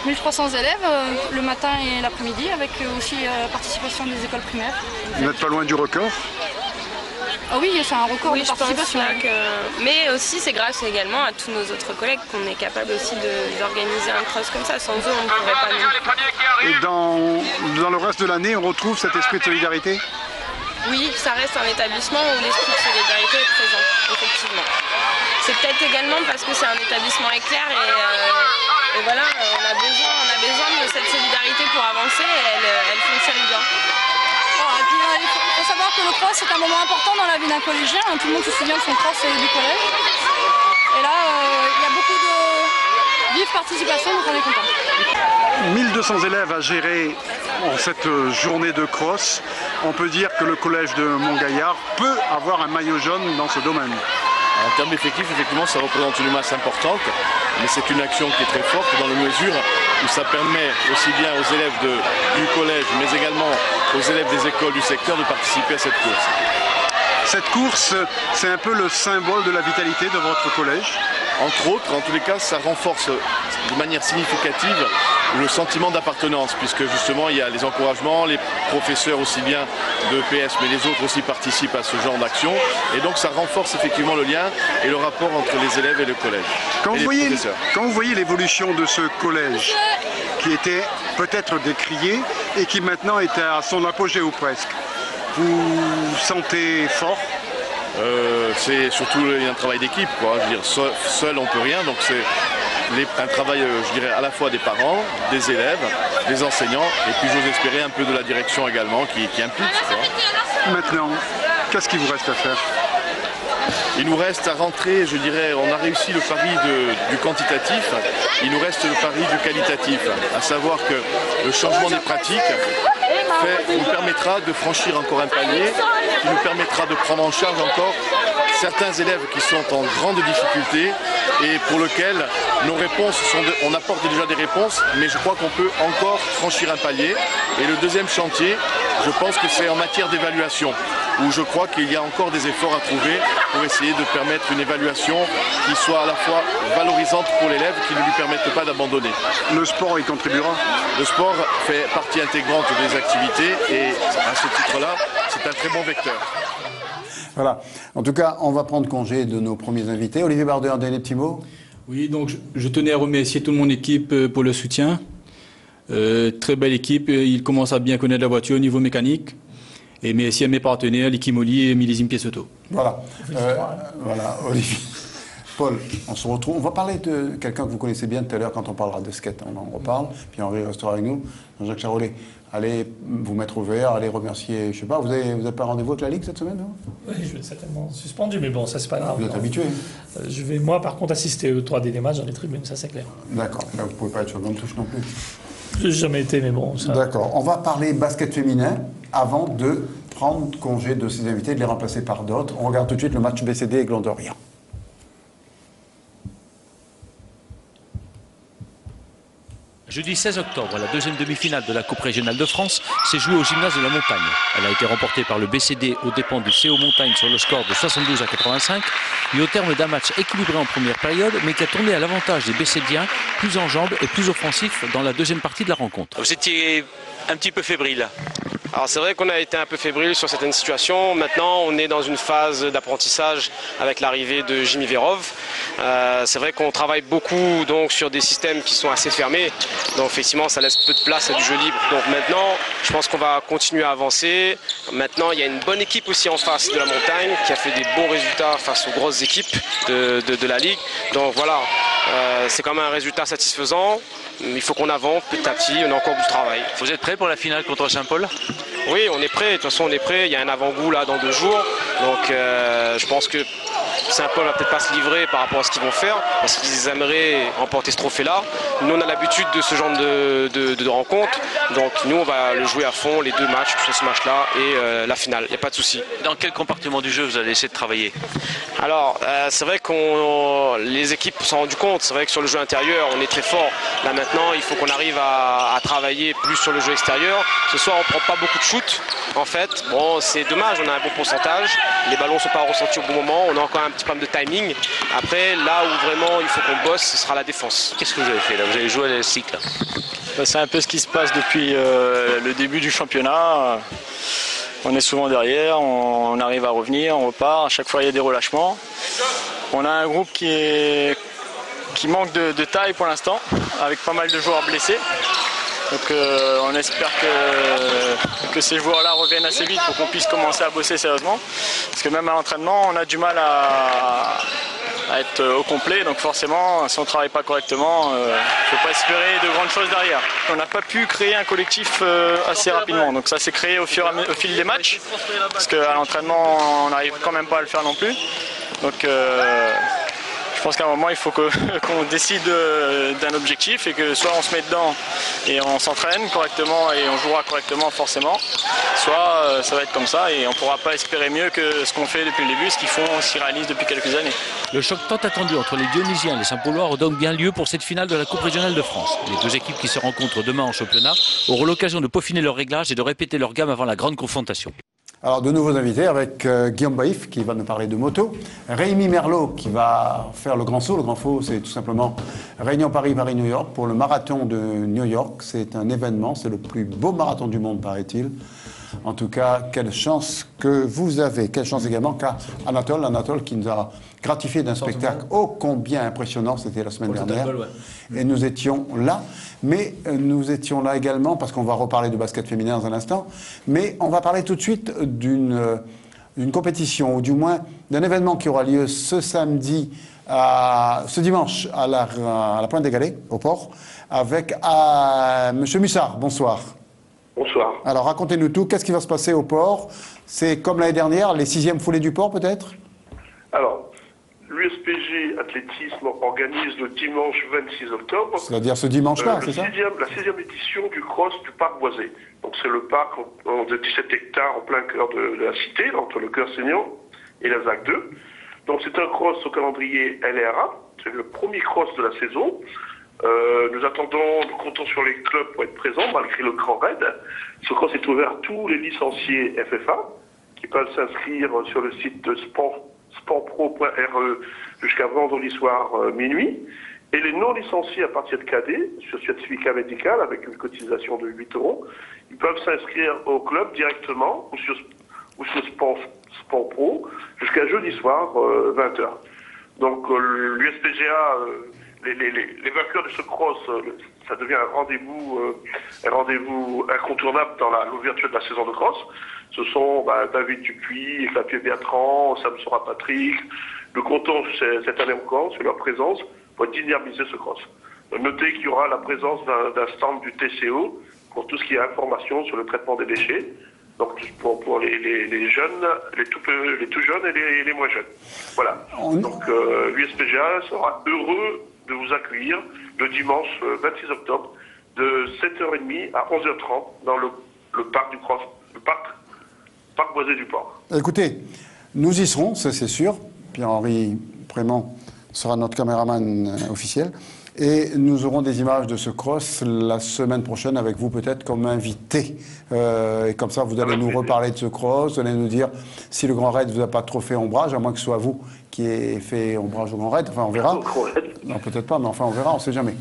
1300 élèves le matin et l'après-midi, avec aussi participation des écoles primaires. Vous n'êtes pas loin du record? Ah oui, c'est un record de participation. Mais aussi, c'est grâce également à tous nos autres collègues qu'on est capable aussi d'organiser un cross comme ça. Sans eux, on ne pourrait pas. Et dans le reste de l'année, on retrouve cet esprit de solidarité? Oui, ça reste un établissement où l'esprit de solidarité est présent, effectivement. C'est peut-être également parce que c'est un établissement éclair et voilà, on a besoin de cette solidarité pour avancer et elle fonctionne bien. Et puis, il faut savoir que le cross c'est un moment important dans la vie d'un collégien. Tout le monde se souvient de son cross du collège. Et là, il y a beaucoup de vive participation, donc on est content. 1200 élèves à gérer en cette journée de cross. On peut dire que le collège de Montgaillard peut avoir un maillot jaune dans ce domaine. En termes d'effectifs, effectivement, ça représente une masse importante, mais c'est une action qui est très forte dans la mesure où ça permet aussi bien aux élèves du collège, mais également aux élèves des écoles du secteur de participer à cette course. Cette course, c'est un peu le symbole de la vitalité de votre collège? Entre autres, en tous les cas, ça renforce de manière significative le sentiment d'appartenance, puisque justement il y a les encouragements, les professeurs aussi bien de PS, mais les autres aussi participent à ce genre d'action, et donc ça renforce effectivement le lien et le rapport entre les élèves et le collège. Quand vous voyez l'évolution de ce collège, qui était peut-être décrié et qui maintenant est à son apogée ou presque, vous sentez fort? C'est surtout un travail d'équipe, quoi. Je veux dire, seul on peut rien, donc c'est un travail, je dirais, à la fois des parents, des élèves, des enseignants, et puis j'ose espérer un peu de la direction également qui implique, quoi. Maintenant, qu'est-ce qu'il vous reste à faire? Il nous reste à rentrer, je dirais, on a réussi le pari du quantitatif, il nous reste le pari du qualitatif, à savoir que le changement des pratiques nous permettra de franchir encore un palier, qui nous permettra de prendre en charge encore certains élèves qui sont en grande difficulté et pour lesquels nos réponses on apporte déjà des réponses, mais je crois qu'on peut encore franchir un palier. Et le deuxième chantier, je pense que c'est en matière d'évaluation, où je crois qu'il y a encore des efforts à trouver pour essayer de permettre une évaluation qui soit à la fois valorisante pour l'élève, qui ne lui permette pas d'abandonner. Le sport y contribuera? Le sport fait partie intégrante des activités et à ce titre-là, c'est un très bon vecteur. Voilà. En tout cas, on va prendre congé de nos premiers invités. Olivier Bardeux, un dernier petit mot? Oui, donc je tenais à remercier toute mon équipe pour le soutien. Très belle équipe, ils commencent à bien connaître la voiture au niveau mécanique. Et merci à mes partenaires, Likimoli et Millésime Piessoto. Voilà. Voilà, Olivier. Paul, on se retrouve. On va parler de quelqu'un que vous connaissez bien tout à l'heure quand on parlera de skate. On en reparle. Puis Henri restera avec nous. Jean-Jacques Charolais, allez vous mettre au vert, allez remercier, je sais pas, vous avez pas rendez-vous avec la Ligue cette semaine, non? Oui, je vais être certainement suspendu, mais bon, ça c'est pas grave. Vous êtes habitué? Je vais, moi, par contre, assister aux 3 derniers matchs dans les tribunes, ça c'est clair. D'accord. Là, vous pouvez pas être sur le même touche non plus. J'ai jamais été, mais bon, ça... D'accord. On va parler basket féminin avant de prendre congé de ces invités, de les remplacer par d'autres. On regarde tout de suite le match BCD et Glandoria. Jeudi 16 octobre, la deuxième demi-finale de la Coupe régionale de France s'est jouée au gymnase de la Montagne. Elle a été remportée par le BCD aux dépens du CO Montagne sur le score de 72 à 85 et au terme d'un match équilibré en première période mais qui a tourné à l'avantage des BCDiens, plus en jambes et plus offensifs dans la deuxième partie de la rencontre. Vous étiez un petit peu fébrile. Alors c'est vrai qu'on a été un peu fébrile sur certaines situations. Maintenant, on est dans une phase d'apprentissage avec l'arrivée de Jimmy Verov. C'est vrai qu'on travaille beaucoup donc sur des systèmes qui sont assez fermés. Donc effectivement, ça laisse peu de place à du jeu libre. Donc maintenant, je pense qu'on va continuer à avancer. Maintenant, il y a une bonne équipe aussi en face de la Montagne qui a fait des bons résultats face aux grosses équipes de la Ligue. Donc voilà, c'est quand même un résultat satisfaisant. Il faut qu'on avance petit à petit, on a encore du travail. Vous êtes prêt pour la finale contre Saint-Paul? Oui, on est prêt, de toute façon on est prêt, il y a un avant-goût là dans 2 jours. Donc je pense que Saint-Paul va peut-être pas se livrer par rapport à ce qu'ils vont faire, parce qu'ils aimeraient remporter ce trophée-là. Nous, on a l'habitude de ce genre de rencontres, donc nous, on va le jouer à fond, les deux matchs, sur ce match-là et la finale, il n'y a pas de souci. Dans quel compartiment du jeu vous allez essayer de travailler? Alors, c'est vrai que les équipes se sont rendues compte, c'est vrai que sur le jeu intérieur, on est très fort. Là maintenant, il faut qu'on arrive à travailler plus sur le jeu extérieur. Ce soir, on prend pas beaucoup de shoot, en fait. Bon, c'est dommage, on a un bon pourcentage. Les ballons ne sont pas ressentis au bon moment. On a encore un petit problème de timing. Après, là où vraiment il faut qu'on bosse, ce sera la défense. Qu'est-ce que vous avez fait là? Vous avez joué à l'élastique là? C'est un peu ce qui se passe depuis le début du championnat. On est souvent derrière, on arrive à revenir, on repart. À chaque fois, il y a des relâchements. On a un groupe qui manque de taille pour l'instant, avec pas mal de joueurs blessés. Donc on espère que ces joueurs-là reviennent assez vite pour qu'on puisse commencer à bosser sérieusement. Parce que même à l'entraînement, on a du mal à être au complet. Donc forcément, si on ne travaille pas correctement, il ne faut pas espérer de grandes choses derrière. On n'a pas pu créer un collectif assez rapidement. Donc ça s'est créé au fil des matchs. Parce qu'à l'entraînement, on n'arrive quand même pas à le faire non plus. Donc je pense qu'à un moment, il faut qu'on décide d'un objectif et que soit on se met dedans et on s'entraîne correctement et on jouera correctement forcément, soit ça va être comme ça et on ne pourra pas espérer mieux que ce qu'on fait depuis le début, ce qu'ils réalisent depuis quelques années. Le choc tant attendu entre les Dionysiens et les Saint-Paulois redonne bien lieu pour cette finale de la Coupe régionale de France. Les deux équipes qui se rencontrent demain en championnat auront l'occasion de peaufiner leur réglage et de répéter leur gamme avant la grande confrontation. Alors, de nouveaux invités avec Guillaume Baïf qui va nous parler de moto, Rémi Merlot qui va faire le grand saut. Le grand saut, c'est tout simplement Réunion Paris, Paris-New York pour le marathon de New York. C'est un événement, c'est le plus beau marathon du monde, paraît-il. En tout cas, quelle chance que vous avez. Quelle chance également qu'a Anatole qui nous a gratifié d'un spectacle ô combien impressionnant, c'était la semaine dernière. Et nous étions là. Mais nous étions là également, parce qu'on va reparler de basket féminin dans un instant, mais on va parler tout de suite d'une compétition, ou du moins d'un événement qui aura lieu ce dimanche à la Pointe des Galets, au port, avec M. Mussard. Bonsoir. Bonsoir. Alors racontez-nous tout, qu'est-ce qui va se passer au port? C'est comme l'année dernière, les 6e foulées du port peut-être? Alors, l'USPG Athlétisme organise le dimanche 26 octobre. C'est-à-dire ce dimanche-là, c'est ça? La 6e édition du cross du parc Boisé. Donc c'est le parc de 17 hectares en plein cœur de la cité, entre le cœur Seignan et la ZAC 2. Donc c'est un cross au calendrier LRA. C'est le premier cross de la saison. Nous comptons sur les clubs pour être présents malgré le grand raid. Ce cross est ouvert à tous les licenciés FFA qui peuvent s'inscrire sur le site de sportpro.re jusqu'à vendredi soir minuit. Et les non-licenciés à partir de cadet, sur certificat médical avec une cotisation de 8 €, ils peuvent s'inscrire au club directement ou sur Sport Pro jusqu'à jeudi soir 20h. Donc l'USPGA, les vainqueurs de ce cross, ça devient un rendez-vous incontournable dans l'ouverture de la saison de cross. Ce sont David Dupuis, Xavier Bertrand, Samson Patrick. Nous comptons cette année encore sur leur présence pour dynamiser ce cross. Notez qu'il y aura la présence d'un stand du TCO pour tout ce qui est information sur le traitement des déchets. Donc pour les jeunes, les tout jeunes et les moins jeunes. Voilà. Donc l'USPGA sera heureux de vous accueillir le dimanche 26 octobre de 7h30 à 11h30 dans le parc du cross, le parc Boisé du Port. Écoutez, nous y serons, ça c'est sûr. Pierre-Henri Prémont sera notre caméraman officiel. Et nous aurons des images de ce cross la semaine prochaine avec vous peut-être comme invité. Et comme ça, vous allez nous reparler de ce cross, vous allez nous dire si le Grand Raid ne vous a pas trop fait ombrage, à moins que ce soit vous qui ayez fait ombrage au Grand Raid. Enfin, on verra. Non, peut-être pas, mais enfin, on verra, on ne sait jamais.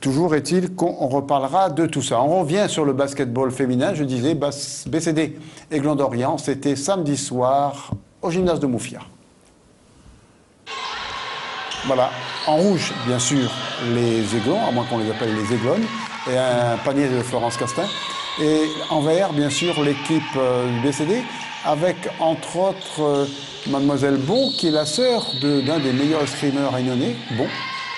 Toujours est-il qu'on reparlera de tout ça. On revient sur le basketball féminin. Je disais, BCD Aiglon d'Orient, c'était samedi soir au gymnase de Moufia. Voilà, en rouge, bien sûr, les Aiglons, à moins qu'on les appelle les Aiglonnes, et un panier de Florence Castin. Et en vert, bien sûr, l'équipe du BCD, avec, entre autres, Mademoiselle Bon, qui est la sœur d'un des meilleurs escrimeurs réunionnais, Bon,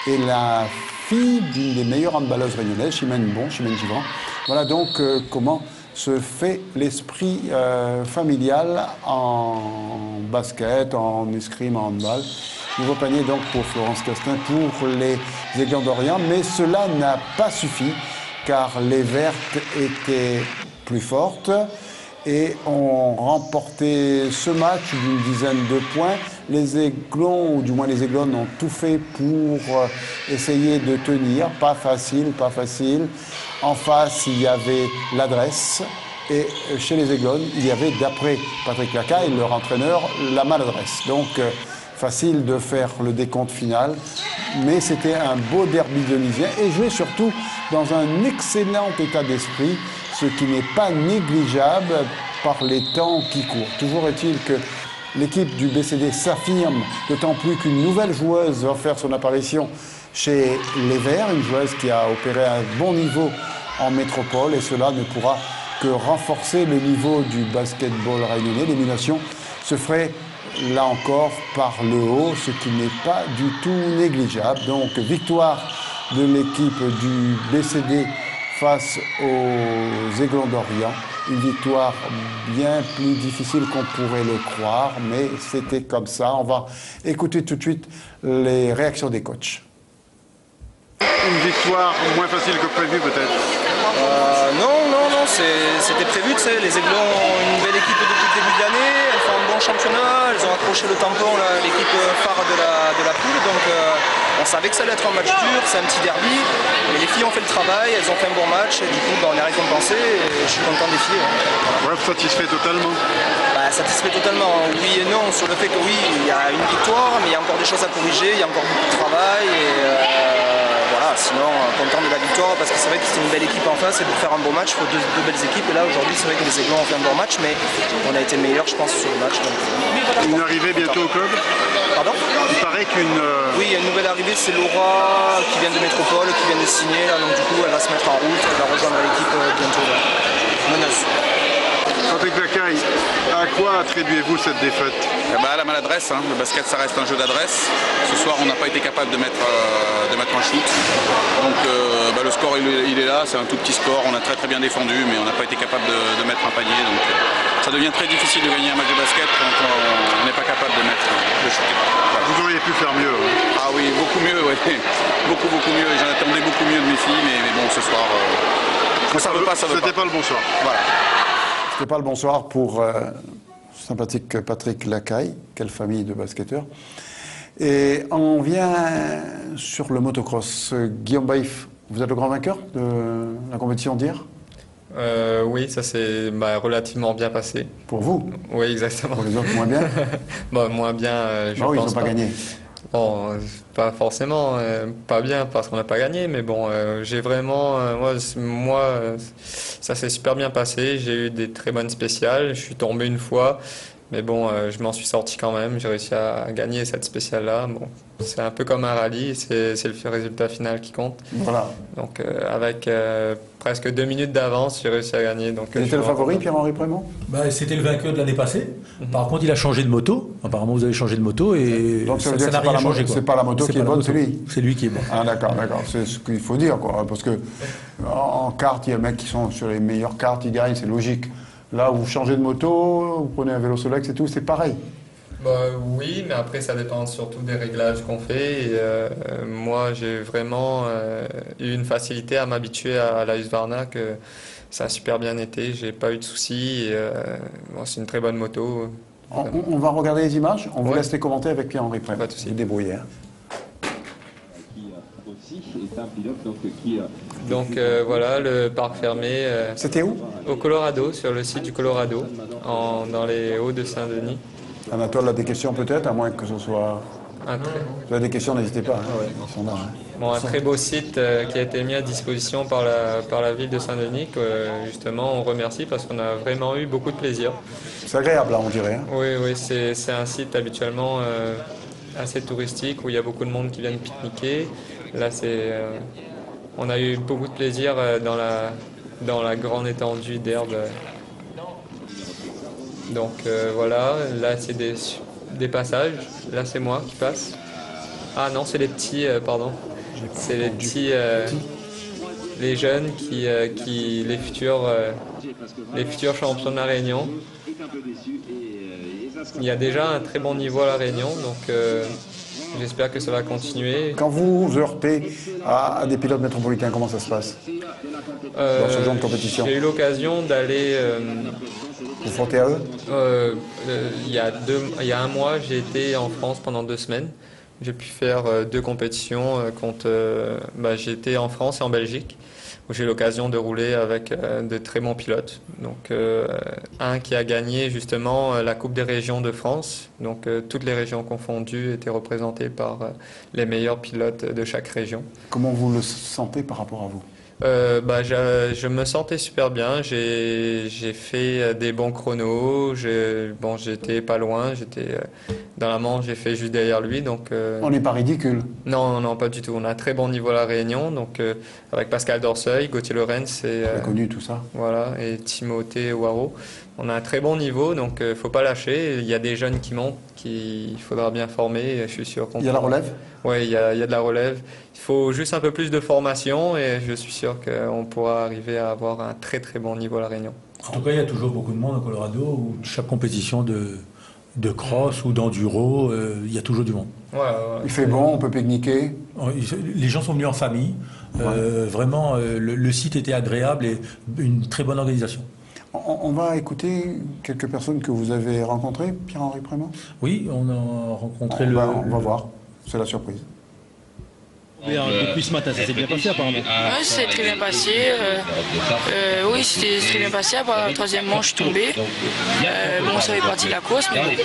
et la fille d'une des meilleures handballeuses réunionnaises, Chimène Givran. Voilà donc comment se fait l'esprit familial en basket, en escrime, en handball. Nouveau panier donc pour Florence Castin pour les Aiglons d'Orient, mais cela n'a pas suffi car les Vertes étaient plus fortes et ont remporté ce match d'une dizaine de points. Les Aiglons, ou du moins les Aiglons, ont tout fait pour essayer de tenir. Pas facile, pas facile. En face, il y avait l'adresse. Et chez les Aiglons, il y avait, d'après Patrick Lacaille, leur entraîneur, la maladresse. Donc, facile de faire le décompte final. Mais c'était un beau derby dionysien et joué surtout dans un excellent état d'esprit, ce qui n'est pas négligeable par les temps qui courent. Toujours est-il que l'équipe du BCD s'affirme, d'autant plus qu'une nouvelle joueuse va faire son apparition chez les Verts, une joueuse qui a opéré à un bon niveau en métropole, et cela ne pourra que renforcer le niveau du basketball réunionnais. L'élimination se ferait là encore par le haut, ce qui n'est pas du tout négligeable. Donc victoire de l'équipe du BCD face aux Aiglons d'Orient. Une victoire bien plus difficile qu'on pourrait le croire, mais c'était comme ça. On va écouter tout de suite les réactions des coachs. Une victoire moins facile que prévu peut-être Non, c'était prévu, tu sais. Les Aiglons ont une belle équipe depuis le début de l'année, elles font un bon championnat, elles ont accroché le tampon, l'équipe phare de la poule, donc on savait que ça allait être un match dur, c'est un petit derby, mais les filles ont fait le travail, elles ont fait un bon match, et du coup on est récompensé, et je suis content des filles. Ouais, satisfait totalement. Satisfait totalement, oui et non, sur le fait que oui, il y a une victoire, mais il y a encore des choses à corriger, il y a encore beaucoup de travail, et voilà, sinon content de la victoire, parce que c'est vrai que c'est une belle équipe en face, et pour faire un beau match, il faut deux belles équipes, et là aujourd'hui c'est vrai que les Aiglons ont fait un bon match, mais on a été meilleurs je pense sur le match. Donc, une arrivée bientôt au club? Pardon? Il paraît qu'une... Oui, il y a une nouvelle arrivée, c'est Laura qui vient de Métropole, qui vient de signer, là, donc du coup elle va se mettre en route, elle va rejoindre l'équipe bientôt. Menace. Patrick Lacaille, à quoi attribuez-vous cette défaite? À la maladresse, hein. Le basket ça reste un jeu d'adresse. Ce soir on n'a pas été capable de mettre un shoot. Donc le score il est là, c'est un tout petit score, on a très bien défendu mais on n'a pas été capable de mettre un panier. Donc ça devient très difficile de gagner un match de basket quand on n'est pas capable de mettre le shoot. Voilà. Vous auriez pu faire mieux. Hein. Ah oui, beaucoup mieux, ouais. beaucoup mieux. J'en attendais beaucoup mieux de mes filles, mais bon ce soir ça veut pas. C'était pas le bon soir. Voilà. C'était pas le bonsoir pour sympathique Patrick Lacaille, quelle famille de basketteurs. Et on vient sur le motocross. Guillaume Baïf, vous êtes le grand vainqueur de la compétition d'hier? Oui, ça s'est relativement bien passé. Pour vous? Oui, exactement. Pour les autres, moins bien? Moins bien, je oui, pense ils n'ont pas gagné. Bon, pas forcément, pas bien parce qu'on n'a pas gagné, mais bon, j'ai vraiment, moi, ça s'est super bien passé. J'ai eu des très bonnes spéciales. Je suis tombé une fois, mais bon, je m'en suis sorti quand même. J'ai réussi à gagner cette spéciale-là. Bon, c'est un peu comme un rallye, c'est le résultat final qui compte. Voilà. Donc, avec presque 2 minutes d'avance, j'ai réussi à gagner. Donc, il était le favori, Pierre-Henri Prémont? C'était le vainqueur de l'année passée. Par contre, il a changé de moto. Apparemment, vous avez changé de moto et donc ça veut dire que c'est pas la moto qui est bonne, c'est lui. C'est lui qui est bon. Ah d'accord. C'est ce qu'il faut dire, quoi. Parce que en kart, il y a des mecs qui sont sur les meilleures cartes, ils gagnent, c'est logique. Là, vous changez de moto, vous prenez un vélo Solex et tout, c'est pareil. Oui, mais après ça dépend surtout des réglages qu'on fait. Et, moi, j'ai vraiment eu une facilité à m'habituer à la Husqvarna, que ça a super bien été. J'ai pas eu de soucis. C'est une très bonne moto. On va regarder les images. On vous laisse les commenter avec Pierre-Henri Prémont. Pas de souci. Débrouillez. Donc voilà, le parc fermé. C'était où? Au Colorado, sur le site du Colorado, dans les Hauts de Saint-Denis. Anatole a des questions peut-être, à moins que ce soit... Vous avez des questions, n'hésitez pas. Ils sont là. Bon, un très beau site qui a été mis à disposition par la ville de Saint-Denis, que justement on remercie parce qu'on a vraiment eu beaucoup de plaisir. C'est agréable là, on dirait. Oui, c'est un site habituellement assez touristique où il y a beaucoup de monde qui viennent pique-niquer. Là, on a eu beaucoup de plaisir dans la grande étendue d'herbe. Donc voilà, là c'est des passages. Là c'est moi qui passe. Ah non, c'est les petits, pardon. C'est les petits... les jeunes, les futurs champions de la Réunion. Il y a déjà un très bon niveau à la Réunion, donc j'espère que ça va continuer. Quand vous vous heurtez à des pilotes métropolitains, comment ça se passe dans ce genre de compétition? J'ai eu l'occasion d'aller... vous frotter à eux? Il y a un mois, j'ai été en France pendant 2 semaines. J'ai pu faire 2 compétitions j'ai été en France et en Belgique, où j'ai eu l'occasion de rouler avec de très bons pilotes. Donc un qui a gagné justement la Coupe des régions de France. Donc toutes les régions confondues étaient représentées par les meilleurs pilotes de chaque région. Comment vous le sentez par rapport à vous? Je me sentais super bien. J'ai fait des bons chronos. J'étais pas loin. J'étais dans la Manche. J'ai fait juste derrière lui. Donc on n'est pas ridicule. Non, pas du tout. On a un très bon niveau à la Réunion. Donc avec Pascal Dorseuil, Gauthier Lorenz et connu tout ça. Voilà, et Timothée Waro. On a un très bon niveau, donc il ne faut pas lâcher. Il y a des jeunes qui montent, qu'il faudra bien former. Je suis sûr qu'on... Il y a la relève? Oui, il y a de la relève. Il faut juste un peu plus de formation et je suis sûr qu'on pourra arriver à avoir un très très bon niveau à La Réunion. En tout cas, il y a toujours beaucoup de monde au Colorado où chaque compétition de cross ou d'enduro, il y a toujours du monde. Ouais, il fait bon, on peut pique-niquer. Les gens sont venus en famille. Vraiment, le site était agréable et une très bonne organisation. On va écouter quelques personnes que vous avez rencontrées, Pierre-Henri Prémont? Oui, on a rencontré on va voir, c'est la surprise. Depuis ce matin, ça s'est bien passé apparemment? Oui, c'est très bien passé. Oui, c'était très bien passé. Après la 3e manche, je suis tombé. Ça fait partie de la course, mais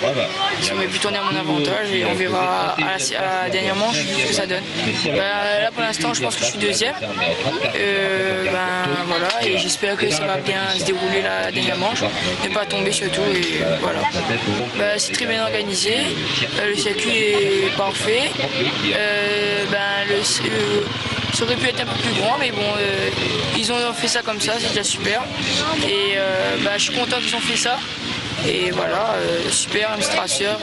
ça m'a pu tourner à mon avantage et on verra à la dernière manche ce que ça donne. Là, pour l'instant, je pense que je suis 2e. Voilà, et j'espère que ça va bien se dérouler la dernière manche. Ne pas tomber surtout. Et voilà. C'est très bien organisé. Le circuit est parfait. Ça aurait pu être un peu plus grand, mais bon, ils ont fait ça comme ça, c'est déjà super. Et je suis content qu'ils ont fait ça. Et voilà, super, administrateur,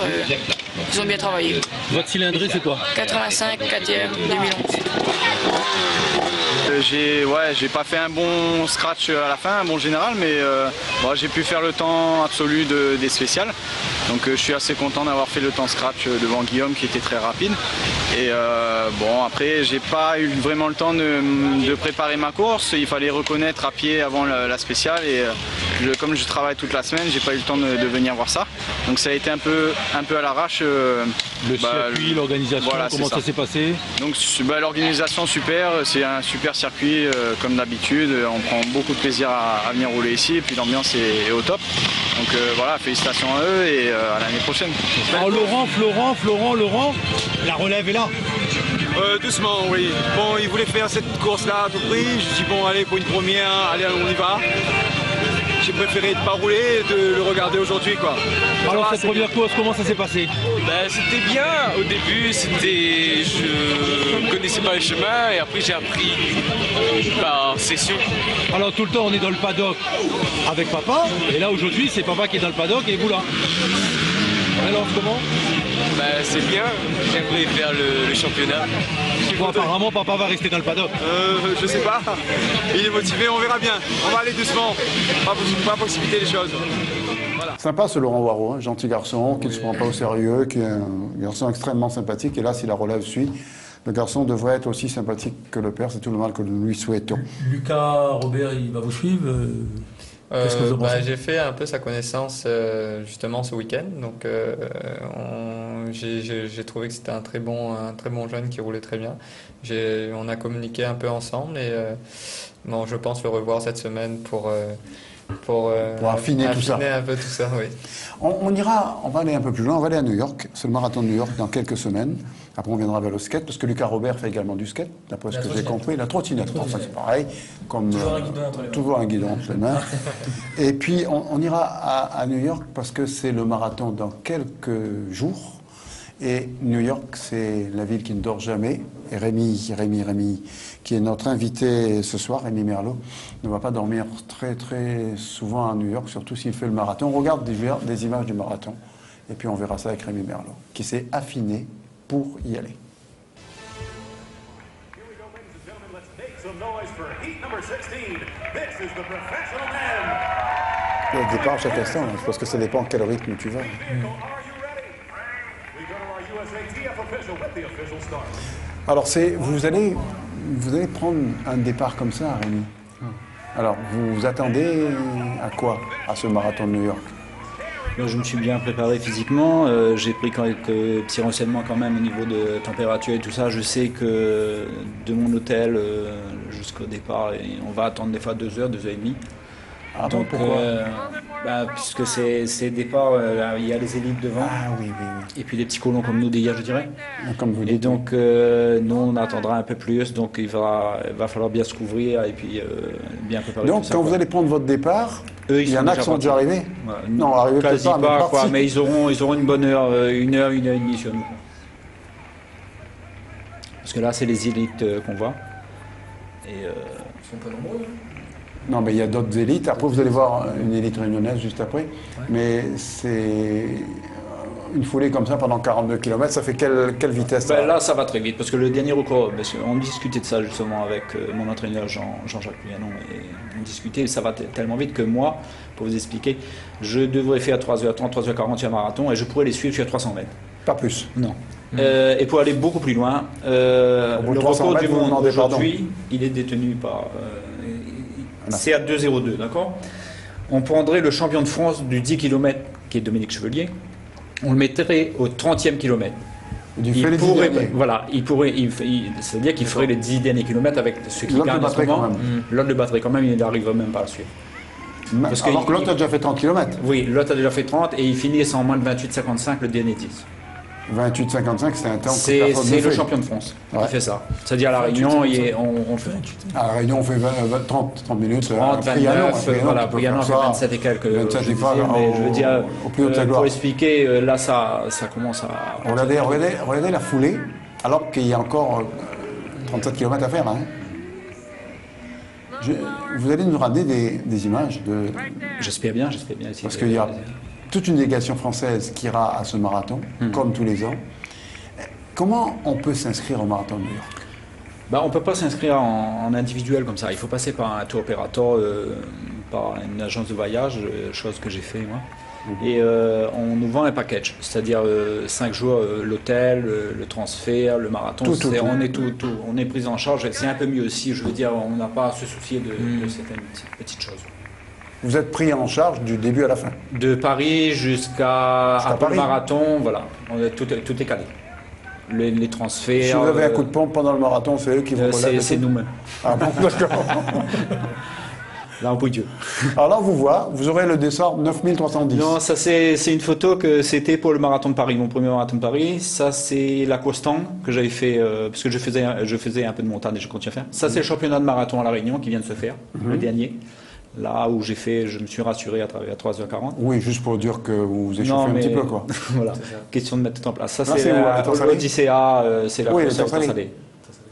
ils ont bien travaillé. Votre cylindrée, c'est quoi? 85, 4e, 2011. J'ai pas fait un bon scratch à la fin, un bon général, mais j'ai pu faire le temps absolu des spéciales. Donc je suis assez content d'avoir fait le temps scratch devant Guillaume qui était très rapide. Et après j'ai pas eu vraiment le temps de préparer ma course. Il fallait reconnaître à pied avant la spéciale et comme je travaille toute la semaine, j'ai pas eu le temps de venir voir ça. Donc ça a été un peu à l'arrache. Le circuit, l'organisation, voilà, comment ça s'est passé? Donc l'organisation super, c'est un super circuit comme d'habitude. On prend beaucoup de plaisir à venir rouler ici et puis l'ambiance est au top. Donc voilà, félicitations à eux et à l'année prochaine. Alors Laurent, la relève est là. Doucement, oui. Bon, il voulait faire cette course-là à tout prix. Je dis bon, allez, pour une première, allez, on y va. J'ai préféré ne pas rouler et de le regarder aujourd'hui, quoi. Alors cette première course, comment ça s'est passé? C'était bien. Au début, je ne connaissais pas le chemin et après j'ai appris par session. Alors tout le temps, on est dans le paddock avec papa. Et là, aujourd'hui, c'est papa qui est dans le paddock et vous là. Alors comment? C'est bien. J'aimerais faire le championnat. Bon, apparemment, papa va rester dans le paddock. Je sais pas. Il est motivé, on verra bien. On va aller doucement. Pas précipiter les choses. Voilà. Sympa ce Laurent Waro, hein, gentil garçon, qui ne se prend pas au sérieux, qui est un garçon extrêmement sympathique. Et là, si la relève suit, le garçon devrait être aussi sympathique que le père. C'est tout le mal que nous lui souhaitons. Lucas Robert, il va vous suivre? J'ai fait un peu sa connaissance justement ce week-end, donc j'ai trouvé que c'était un très bon jeune qui roulait très bien. On a communiqué un peu ensemble et je pense le revoir cette semaine pour affiner tout ça. Un peu tout ça, oui. On va aller un peu plus loin, on va aller à New York. C'est le marathon de New York dans quelques semaines. Après, on viendra vers le skate, parce que Lucas Robert fait également du skate, d'après ce que j'ai compris. La trottinette, enfin, c'est pareil. Comme, toujours un guidon entre les mains. Et puis, on ira à New York, parce que c'est le marathon dans quelques jours. Et New York, c'est la ville qui ne dort jamais. Et Rémi, qui est notre invité ce soir, Rémi Merlot, ne va pas dormir très très souvent à New York, surtout s'il fait le marathon. On regarde des images du marathon, et puis on verra ça avec Rémi Merlot, qui s'est affiné pour y aller. Le départ à chaque instant, je pense que ça dépend à quel rythme tu vas. Alors, vous allez prendre un départ comme ça, Rémi. Alors, vous vous attendez à quoi, à ce marathon de New York? Je me suis bien préparé physiquement, j'ai pris quelques petits renseignements quand même au niveau de température et tout ça. Je sais que de mon hôtel jusqu'au départ, on va attendre des fois 2 heures, 2 heures et demie. Ah bon, pourquoi puisque c'est départ, il y a les élites devant. Ah oui. Et puis des petits colons comme nous derrière, je dirais. Comme vous dites. Et donc, nous, on attendra un peu plus, donc il va falloir bien se couvrir et puis bien préparer donc, tout ça. Donc, quand vous allez prendre votre départ, il y en a qui sont déjà arrivés? Non, arrivés quasi pas, quoi, mais ils auront une bonne heure, une heure et demie sur nous. Parce que là, c'est les élites qu'on voit. Et ils sont pas nombreux. Non, mais il y a d'autres élites. Après, vous allez voir une élite réunionnaise juste après. Ouais. Mais c'est une foulée comme ça pendant 42 km. Ça fait quelle vitesse là, ça va très vite. Parce que le dernier record, on discutait de ça justement avec mon entraîneur Jean-Jacques Puyanon. Et on discutait, ça va tellement vite que moi, pour vous expliquer, je devrais faire 3h30, 3h40 sur un marathon et je pourrais les suivre sur 300 mètres. Pas plus? Non. Et pour aller beaucoup plus loin, le record du monde aujourd'hui, il est détenu par... c'est à 2,02, d'accord? On prendrait le champion de France du 10 km, qui est Dominique Chevelier, on le mettrait au 30e kilomètre. C'est-à-dire qu'il ferait les 10 derniers kilomètres avec ce qui gagne en ce moment. L'autre le battrait quand même, il n'arriverait même pas à le suivre. Alors que l'autre a déjà fait 30 km. Oui, l'autre a déjà fait 30 et il finit en moins de 28,55 le dernier 10. 28,55, c'est un temps que personne ne fait. C'est le champion de France qui fait ça. C'est-à-dire à La Réunion, on fait... À La Réunion, on fait 30 minutes. 30, 29, voilà, Briannon fait 27 et quelques. 27 et pas, mais je veux dire, pour expliquer, là, ça commence à... Regardez la foulée, alors qu'il y a encore 37 km à faire. Hein. Vous allez nous ramener des images de... J'espère bien. Parce qu'il y a toute une délégation française qui ira à ce marathon, comme tous les ans. Comment on peut s'inscrire au marathon de New York? On ne peut pas s'inscrire en individuel comme ça. Il faut passer par un tour opérateur, par une agence de voyage, chose que j'ai fait moi. Et on nous vend un package, c'est-à-dire 5 jours, l'hôtel, le transfert, le marathon. On est pris en charge. C'est un peu mieux aussi, je veux dire, on n'a pas à se soucier de certaines petites choses. Vous êtes pris en charge du début à la fin? De Paris jusqu'à le marathon, voilà. Tout est calé. Les transferts... Si vous avez un coup de pompe pendant le marathon, c'est eux qui vont relèver? C'est nous-mêmes. Ah bon, d'accord. Là, on prie Dieu. Alors là, vous aurez le dessert 9310. Non, ça c'est une photo que c'était pour le marathon de Paris, mon premier marathon de Paris. Ça, c'est la Costang que j'avais fait, parce que je faisais un peu de montagne et je continue à faire. Ça, c'est le championnat de marathon à La Réunion qui vient de se faire, le dernier. Là où je me suis rassuré à 3h40. Oui, juste pour dire que vous vous échauffez un petit peu, quoi. Voilà, question de mettre tout en place. Ça, c'est l'Odyssea, c'est la course à Étang Salé.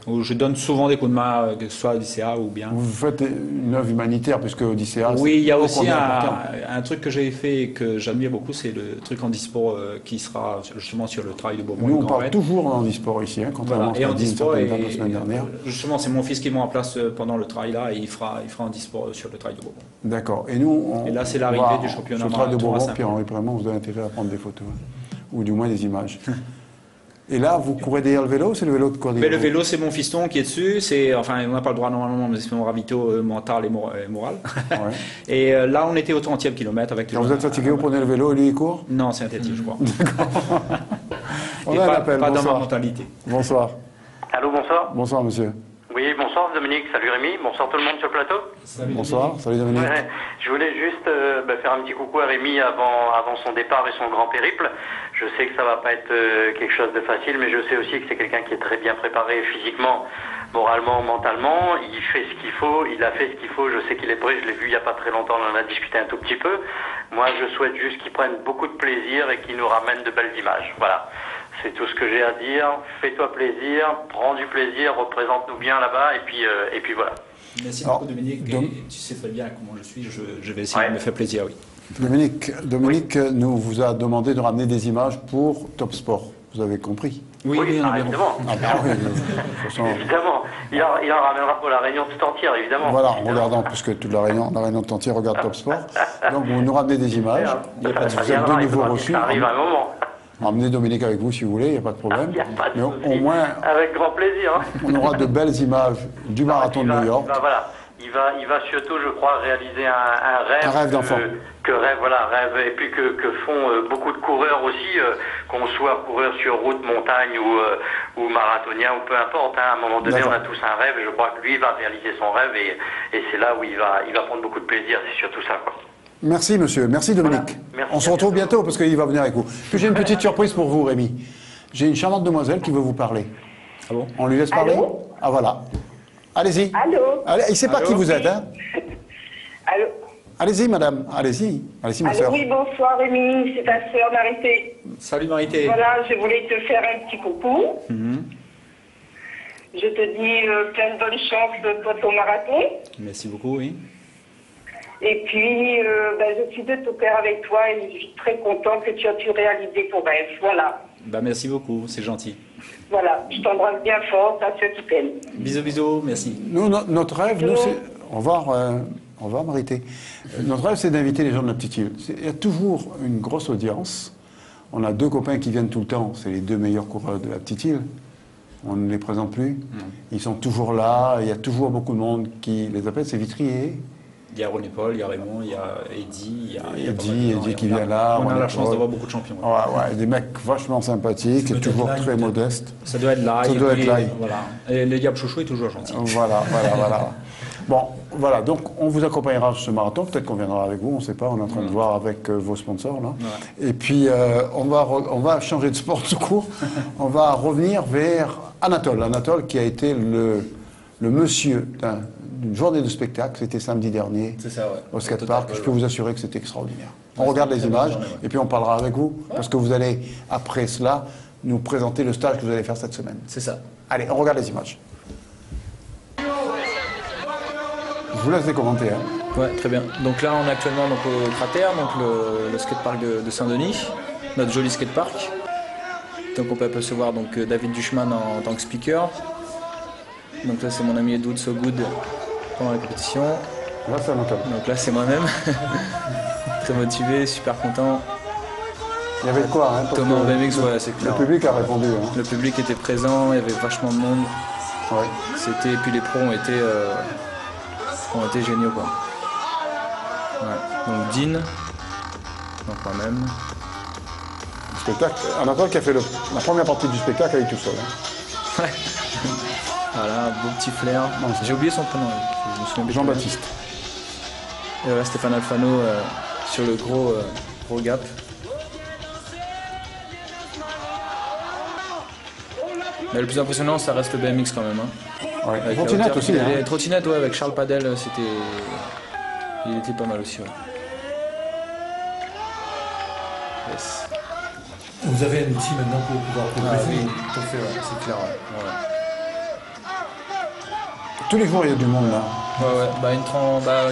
Où je donne souvent des coups de main, que ce soit Odyssea ou bien... Vous faites une œuvre humanitaire, puisque Odyssea... Oui, il y a aussi un truc que j'ai fait et que j'admire beaucoup, c'est le truc handisport qui sera justement sur le trail de Bourbon. Nous, on parle toujours en handisport ici, contrairement à ce qu'on a dit la semaine dernière. Justement, c'est mon fils qui met en place pendant le trail là, et il fera handisport sur le trail de Bourbon. D'accord. Et nous, et là, c'est l'arrivée du championnat. Sur le trail de Bourbon, Pierre-Henri Prémont, vous avez intérêt à prendre des photos, ou du moins des images. Et là, vous courez derrière le vélo, c'est le vélo de quoi? Le vélo, c'est mon fiston qui est dessus. On n'a pas le droit normalement, mais c'est mon ravito mental et moral. Ouais. Et là, on était au 30e kilomètre avec... Quand vous êtes fatigué, vous prenez le vélo et lui, il court? Non, c'est un tétis, je crois. D'accord. On a un appel. Pas dans ma mentalité. Bonsoir. Allô, bonsoir. Bonsoir, monsieur. Oui, bonsoir Dominique, salut Rémi, bonsoir tout le monde sur le plateau. Salut, bonsoir, salut Dominique. Ouais, je voulais juste faire un petit coucou à Rémi avant son départ et son grand périple. Je sais que ça va pas être quelque chose de facile, mais je sais aussi que c'est quelqu'un qui est très bien préparé physiquement, moralement, mentalement. Il fait ce qu'il faut, il a fait ce qu'il faut, je sais qu'il est prêt, je l'ai vu il y a pas très longtemps, on en a discuté un tout petit peu. Moi, je souhaite juste qu'il prenne beaucoup de plaisir et qu'il nous ramène de belles images. Voilà. C'est tout ce que j'ai à dire. Fais-toi plaisir, prends du plaisir, représente-nous bien là-bas, et puis voilà. Merci beaucoup Dominique. Tu sais très bien comment je suis, je vais essayer de me faire plaisir, oui. Dominique nous vous a demandé de ramener des images pour Top Sport. Vous avez compris? Oui, évidemment. Évidemment. Il en ramènera pour la réunion tout entière, évidemment. Voilà, en regardant, puisque toute la réunion tout entière regarde Top Sport. Donc vous nous ramenez des images. Vous êtes de nouveau reçus. Ça arrive à un moment. Emmenez Dominique avec vous si vous voulez, il n'y a pas de problème. Mais au moins, avec grand plaisir. On aura de belles images du marathon de New York. Il va surtout, je crois, réaliser un rêve. Un rêve d'enfant. Rêve, et puis que font beaucoup de coureurs aussi, qu'on soit coureur sur route, montagne ou marathonien, ou peu importe. À un moment donné, on a tous un rêve, et je crois que lui va réaliser son rêve, et c'est là où il va prendre beaucoup de plaisir, c'est surtout ça, quoi. Merci monsieur, merci Dominique. Voilà. Merci, on se retrouve bientôt parce qu'il va venir avec vous. Puis j'ai une petite surprise pour vous Rémi. J'ai une charmante demoiselle qui veut vous parler. Ah bon? On lui laisse parler? Ah voilà. Allez-y. Allô? Allez, il ne sait pas qui vous êtes, hein? Allô? Allez-y madame, allez-y. Allez-y ma soeur. Oui, bonsoir Rémi, c'est ta soeur Marité. Salut Marité. Voilà, je voulais te faire un petit coucou. Je te dis plein de bonnes chances pour ton marathon. Merci beaucoup, oui. Et puis, je suis de tout cœur avec toi et je suis très contente que tu aies pu réaliser ton rêve. Voilà. Merci beaucoup, c'est gentil. Voilà, je t'embrasse bien fort, ta soeur qui t'aime. Bisous, bisous, merci. Nous, notre rêve, nous, c'est... Au revoir Marité. Notre rêve, c'est d'inviter les gens de la petite île. Il y a toujours une grosse audience. On a 2 copains qui viennent tout le temps. C'est les 2 meilleurs coureurs de la petite île. On ne les présente plus. Ils sont toujours là. Il y a toujours beaucoup de monde qui les appelle. C'est Vitrier. Il y a René Paul, il y a Raymond, il y a Eddy. Eddy qui vient là. On a la chance d'avoir beaucoup de champions. Ouais, des mecs vachement sympathiques et toujours très modestes. Ça doit être là. Ça doit être là. Voilà. Et le Diable Chouchou est toujours gentil. Voilà. Bon, voilà, donc on vous accompagnera sur ce marathon, peut-être qu'on viendra avec vous, on ne sait pas, on est en train de voir avec vos sponsors là. Ouais. Et puis on va changer de sport tout court, on va revenir vers Anatole qui a été le monsieur d'une journée de spectacle, c'était samedi dernier au skatepark. Je peux vous assurer que c'était extraordinaire. On regarde les images et puis on parlera avec vous, parce que vous allez, après cela, nous présenter le stage que vous allez faire cette semaine. C'est ça. Allez, on regarde les images. Je vous laisse les commenter. Ouais, très bien. Donc là, on est actuellement au Cratère, donc le skatepark de Saint-Denis, notre joli skatepark. Donc on peut apercevoir donc, David Duchemin en tant que speaker. Donc là, c'est mon ami Edoud So Good pendant la compétition. Là, c'est Anatole. Donc là, c'est moi-même. Très motivé, super content. Il y avait quoi Thomas en BMX, ouais, c'est clair. Le public a répondu. Le public était présent, il y avait vachement de monde. Ouais. Et puis les pros ont été géniaux, quoi. Ouais. Donc Dean, donc moi-même. Spectacle. Anatole qui a fait la première partie du spectacle avec tout seul. Ouais. Voilà, un beau petit flair. J'ai oublié son prénom. Jean-Baptiste. Et voilà, Stéphane Alfano sur le gros gap. Mais le plus impressionnant, ça reste le BMX quand même. Ouais. Les trottinettes aussi. Les trottinettes, ouais, avec Charles Padel, il était pas mal aussi. Ouais. Yes. Vous avez un outil maintenant pour pouvoir progresser. Oui, tout à fait, ouais, c'est clair. Ouais. Tous les jours, il y a du monde là. Ouais.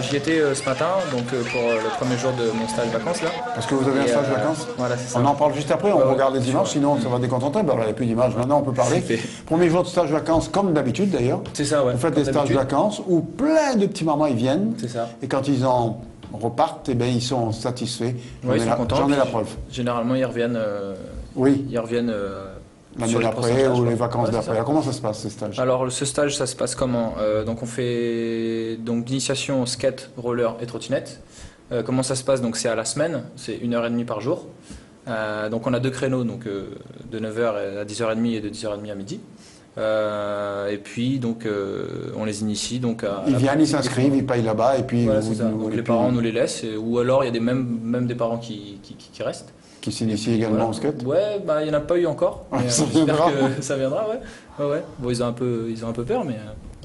J'y étais ce matin, donc pour le premier jour de mon stage vacances là. Parce que vous avez un stage vacances. Voilà, c'est ça. On en parle juste après, on regarde les images, sinon ça va déconcentrer. Il n'y a plus d'images, maintenant on peut parler. Premier jour de stage vacances, comme d'habitude d'ailleurs. C'est ça, ouais. Vous faites des stages vacances où plein de petits mamans ils viennent. C'est ça. Et quand ils en repartent, ils sont satisfaits. Ouais, ils sont contents. J'en ai la preuve. Généralement, ils reviennent. Oui. Ils reviennent. L'année d'après ou les vacances d'après. Comment ça se passe ces stages? Alors ce stage, ça se passe comment? Donc on fait d'initiation au skate, roller et trottinette. Comment ça se passe? Donc c'est à la semaine, c'est 1h30 par jour. Donc on a 2 créneaux, donc de 9h à 10h30 et de 10h30 à midi. Et puis donc on les initie donc ils viennent, ils s'inscrivent, ils payent là-bas et puis voilà, donc les parents nous les laissent ou alors il y a même des parents qui restent. Qui s'initient également au skate? Ouais, il n'y en a pas eu encore. J'espère que ça viendra, ouais. Bon, ils ont un peu peur, mais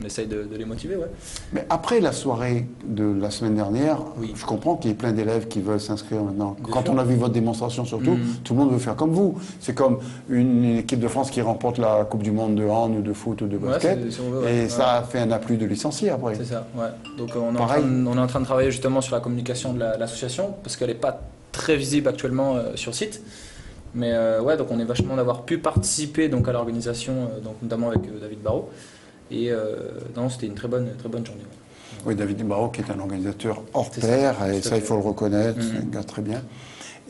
on essaye de les motiver, ouais. Mais après la soirée de la semaine dernière, je comprends qu'il y ait plein d'élèves qui veulent s'inscrire maintenant. Quand on a vu votre démonstration surtout, tout le monde veut faire comme vous. C'est comme une équipe de France qui remporte la Coupe du Monde de hand ou de foot ou de basket. Et ça a fait un afflux de licenciés après. C'est ça, ouais. Donc on est en train de travailler justement sur la communication de l'association, parce qu'elle n'est pas très visible actuellement sur site. Mais ouais, donc on est vachement d'avoir pu participer donc à l'organisation, donc notamment avec David Barrault. Et non, c'était une très bonne journée. Oui, David Barrault qui est un organisateur hors pair, et ça il faut le reconnaître, c'est un gars très bien.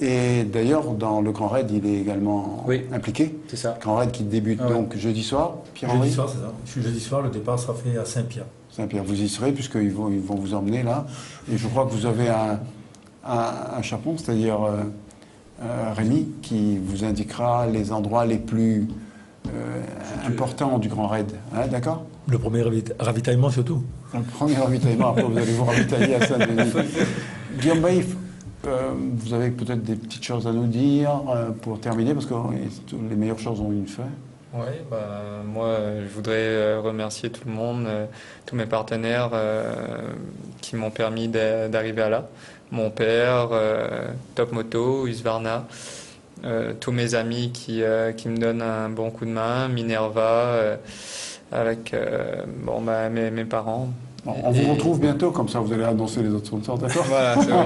Et d'ailleurs, dans le Grand Raid, il est également impliqué. C'est ça. Grand Raid qui débute donc jeudi soir, Pierre-Henri. Jeudi soir, c'est ça. Jeudi soir, le départ sera fait à Saint-Pierre. Saint-Pierre, vous y serez puisqu'ils vont vous emmener là. Et je crois que vous avez un chapon, c'est-à-dire Rémi, qui vous indiquera les endroits les plus importants du Grand Raid. Hein, d'accord? Le premier ravitaillement surtout. Le premier ravitaillement, après vous allez vous ravitailler à Saint-Denis. Guillaume Baïf, vous avez peut-être des petites choses à nous dire pour terminer, parce que les meilleures choses ont une fin. Oui, moi je voudrais remercier tout le monde, tous mes partenaires qui m'ont permis d'arriver à là. Mon père, Top Moto, Husqvarna, tous mes amis qui me donnent un bon coup de main, Minerva, avec mes parents. Bon, on vous retrouve bientôt, comme ça vous allez annoncer les autres sponsors, d'accord? Voilà, c'est bon.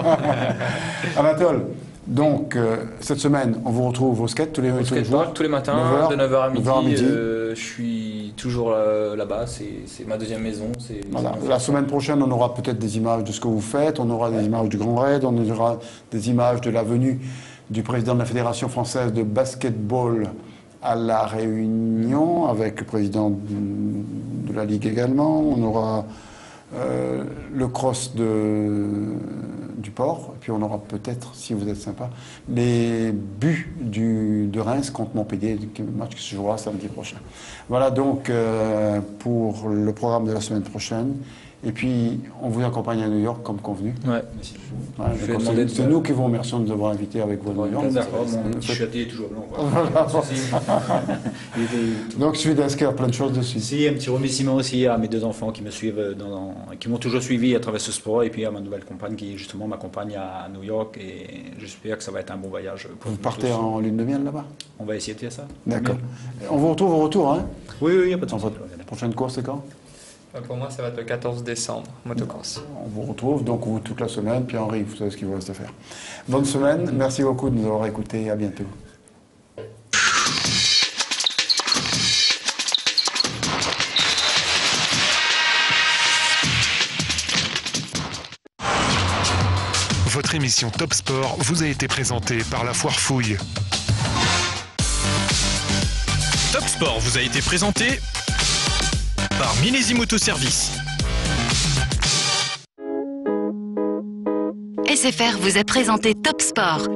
Anatole, donc cette semaine, on vous retrouve au skate tous les jours? Tous les matins, de 9h à midi. Je suis toujours là-bas, c'est ma deuxième maison. Voilà. La semaine prochaine, on aura peut-être des images de ce que vous faites, on aura des images du Grand Raid, on aura des images de la venue du président de la Fédération française de basketball à La Réunion, avec le président de la Ligue également. On aura le cross du port, et puis on aura peut-être, si vous êtes sympa, les buts de Reims contre Montpellier, match qui se jouera samedi prochain. Voilà donc pour le programme de la semaine prochaine. Et puis, on vous accompagne à New York comme convenu. Ouais. C'est nous qui vous remercions de nous avoir invités avec vous à New York. D'accord, mon t-shirt est toujours blanc. Donc, je suis d'inscrire plein de choses dessus. Si, un petit remerciement aussi à mes deux enfants qui me suivent, qui m'ont toujours suivi à travers ce sport, et puis à ma nouvelle compagne qui justement m'accompagne à New York. Et j'espère que ça va être un bon voyage. Vous partez en lune de miel là-bas? On va essayer de faire ça. D'accord. On vous retrouve au retour, hein? Oui, il n'y a pas de souci. La prochaine course, c'est quand? Pour moi, ça va être le 14 décembre, motocross. On vous retrouve donc toute la semaine. Pierre-Henri, vous savez ce qu'il vous reste à faire. Bonne semaine. Merci beaucoup de nous avoir écoutés. À bientôt. Votre émission Top Sport vous a été présentée par la Foire Fouille. Top Sport vous a été présenté par Millésime Autoservice. SFR vous a présenté Top Sport.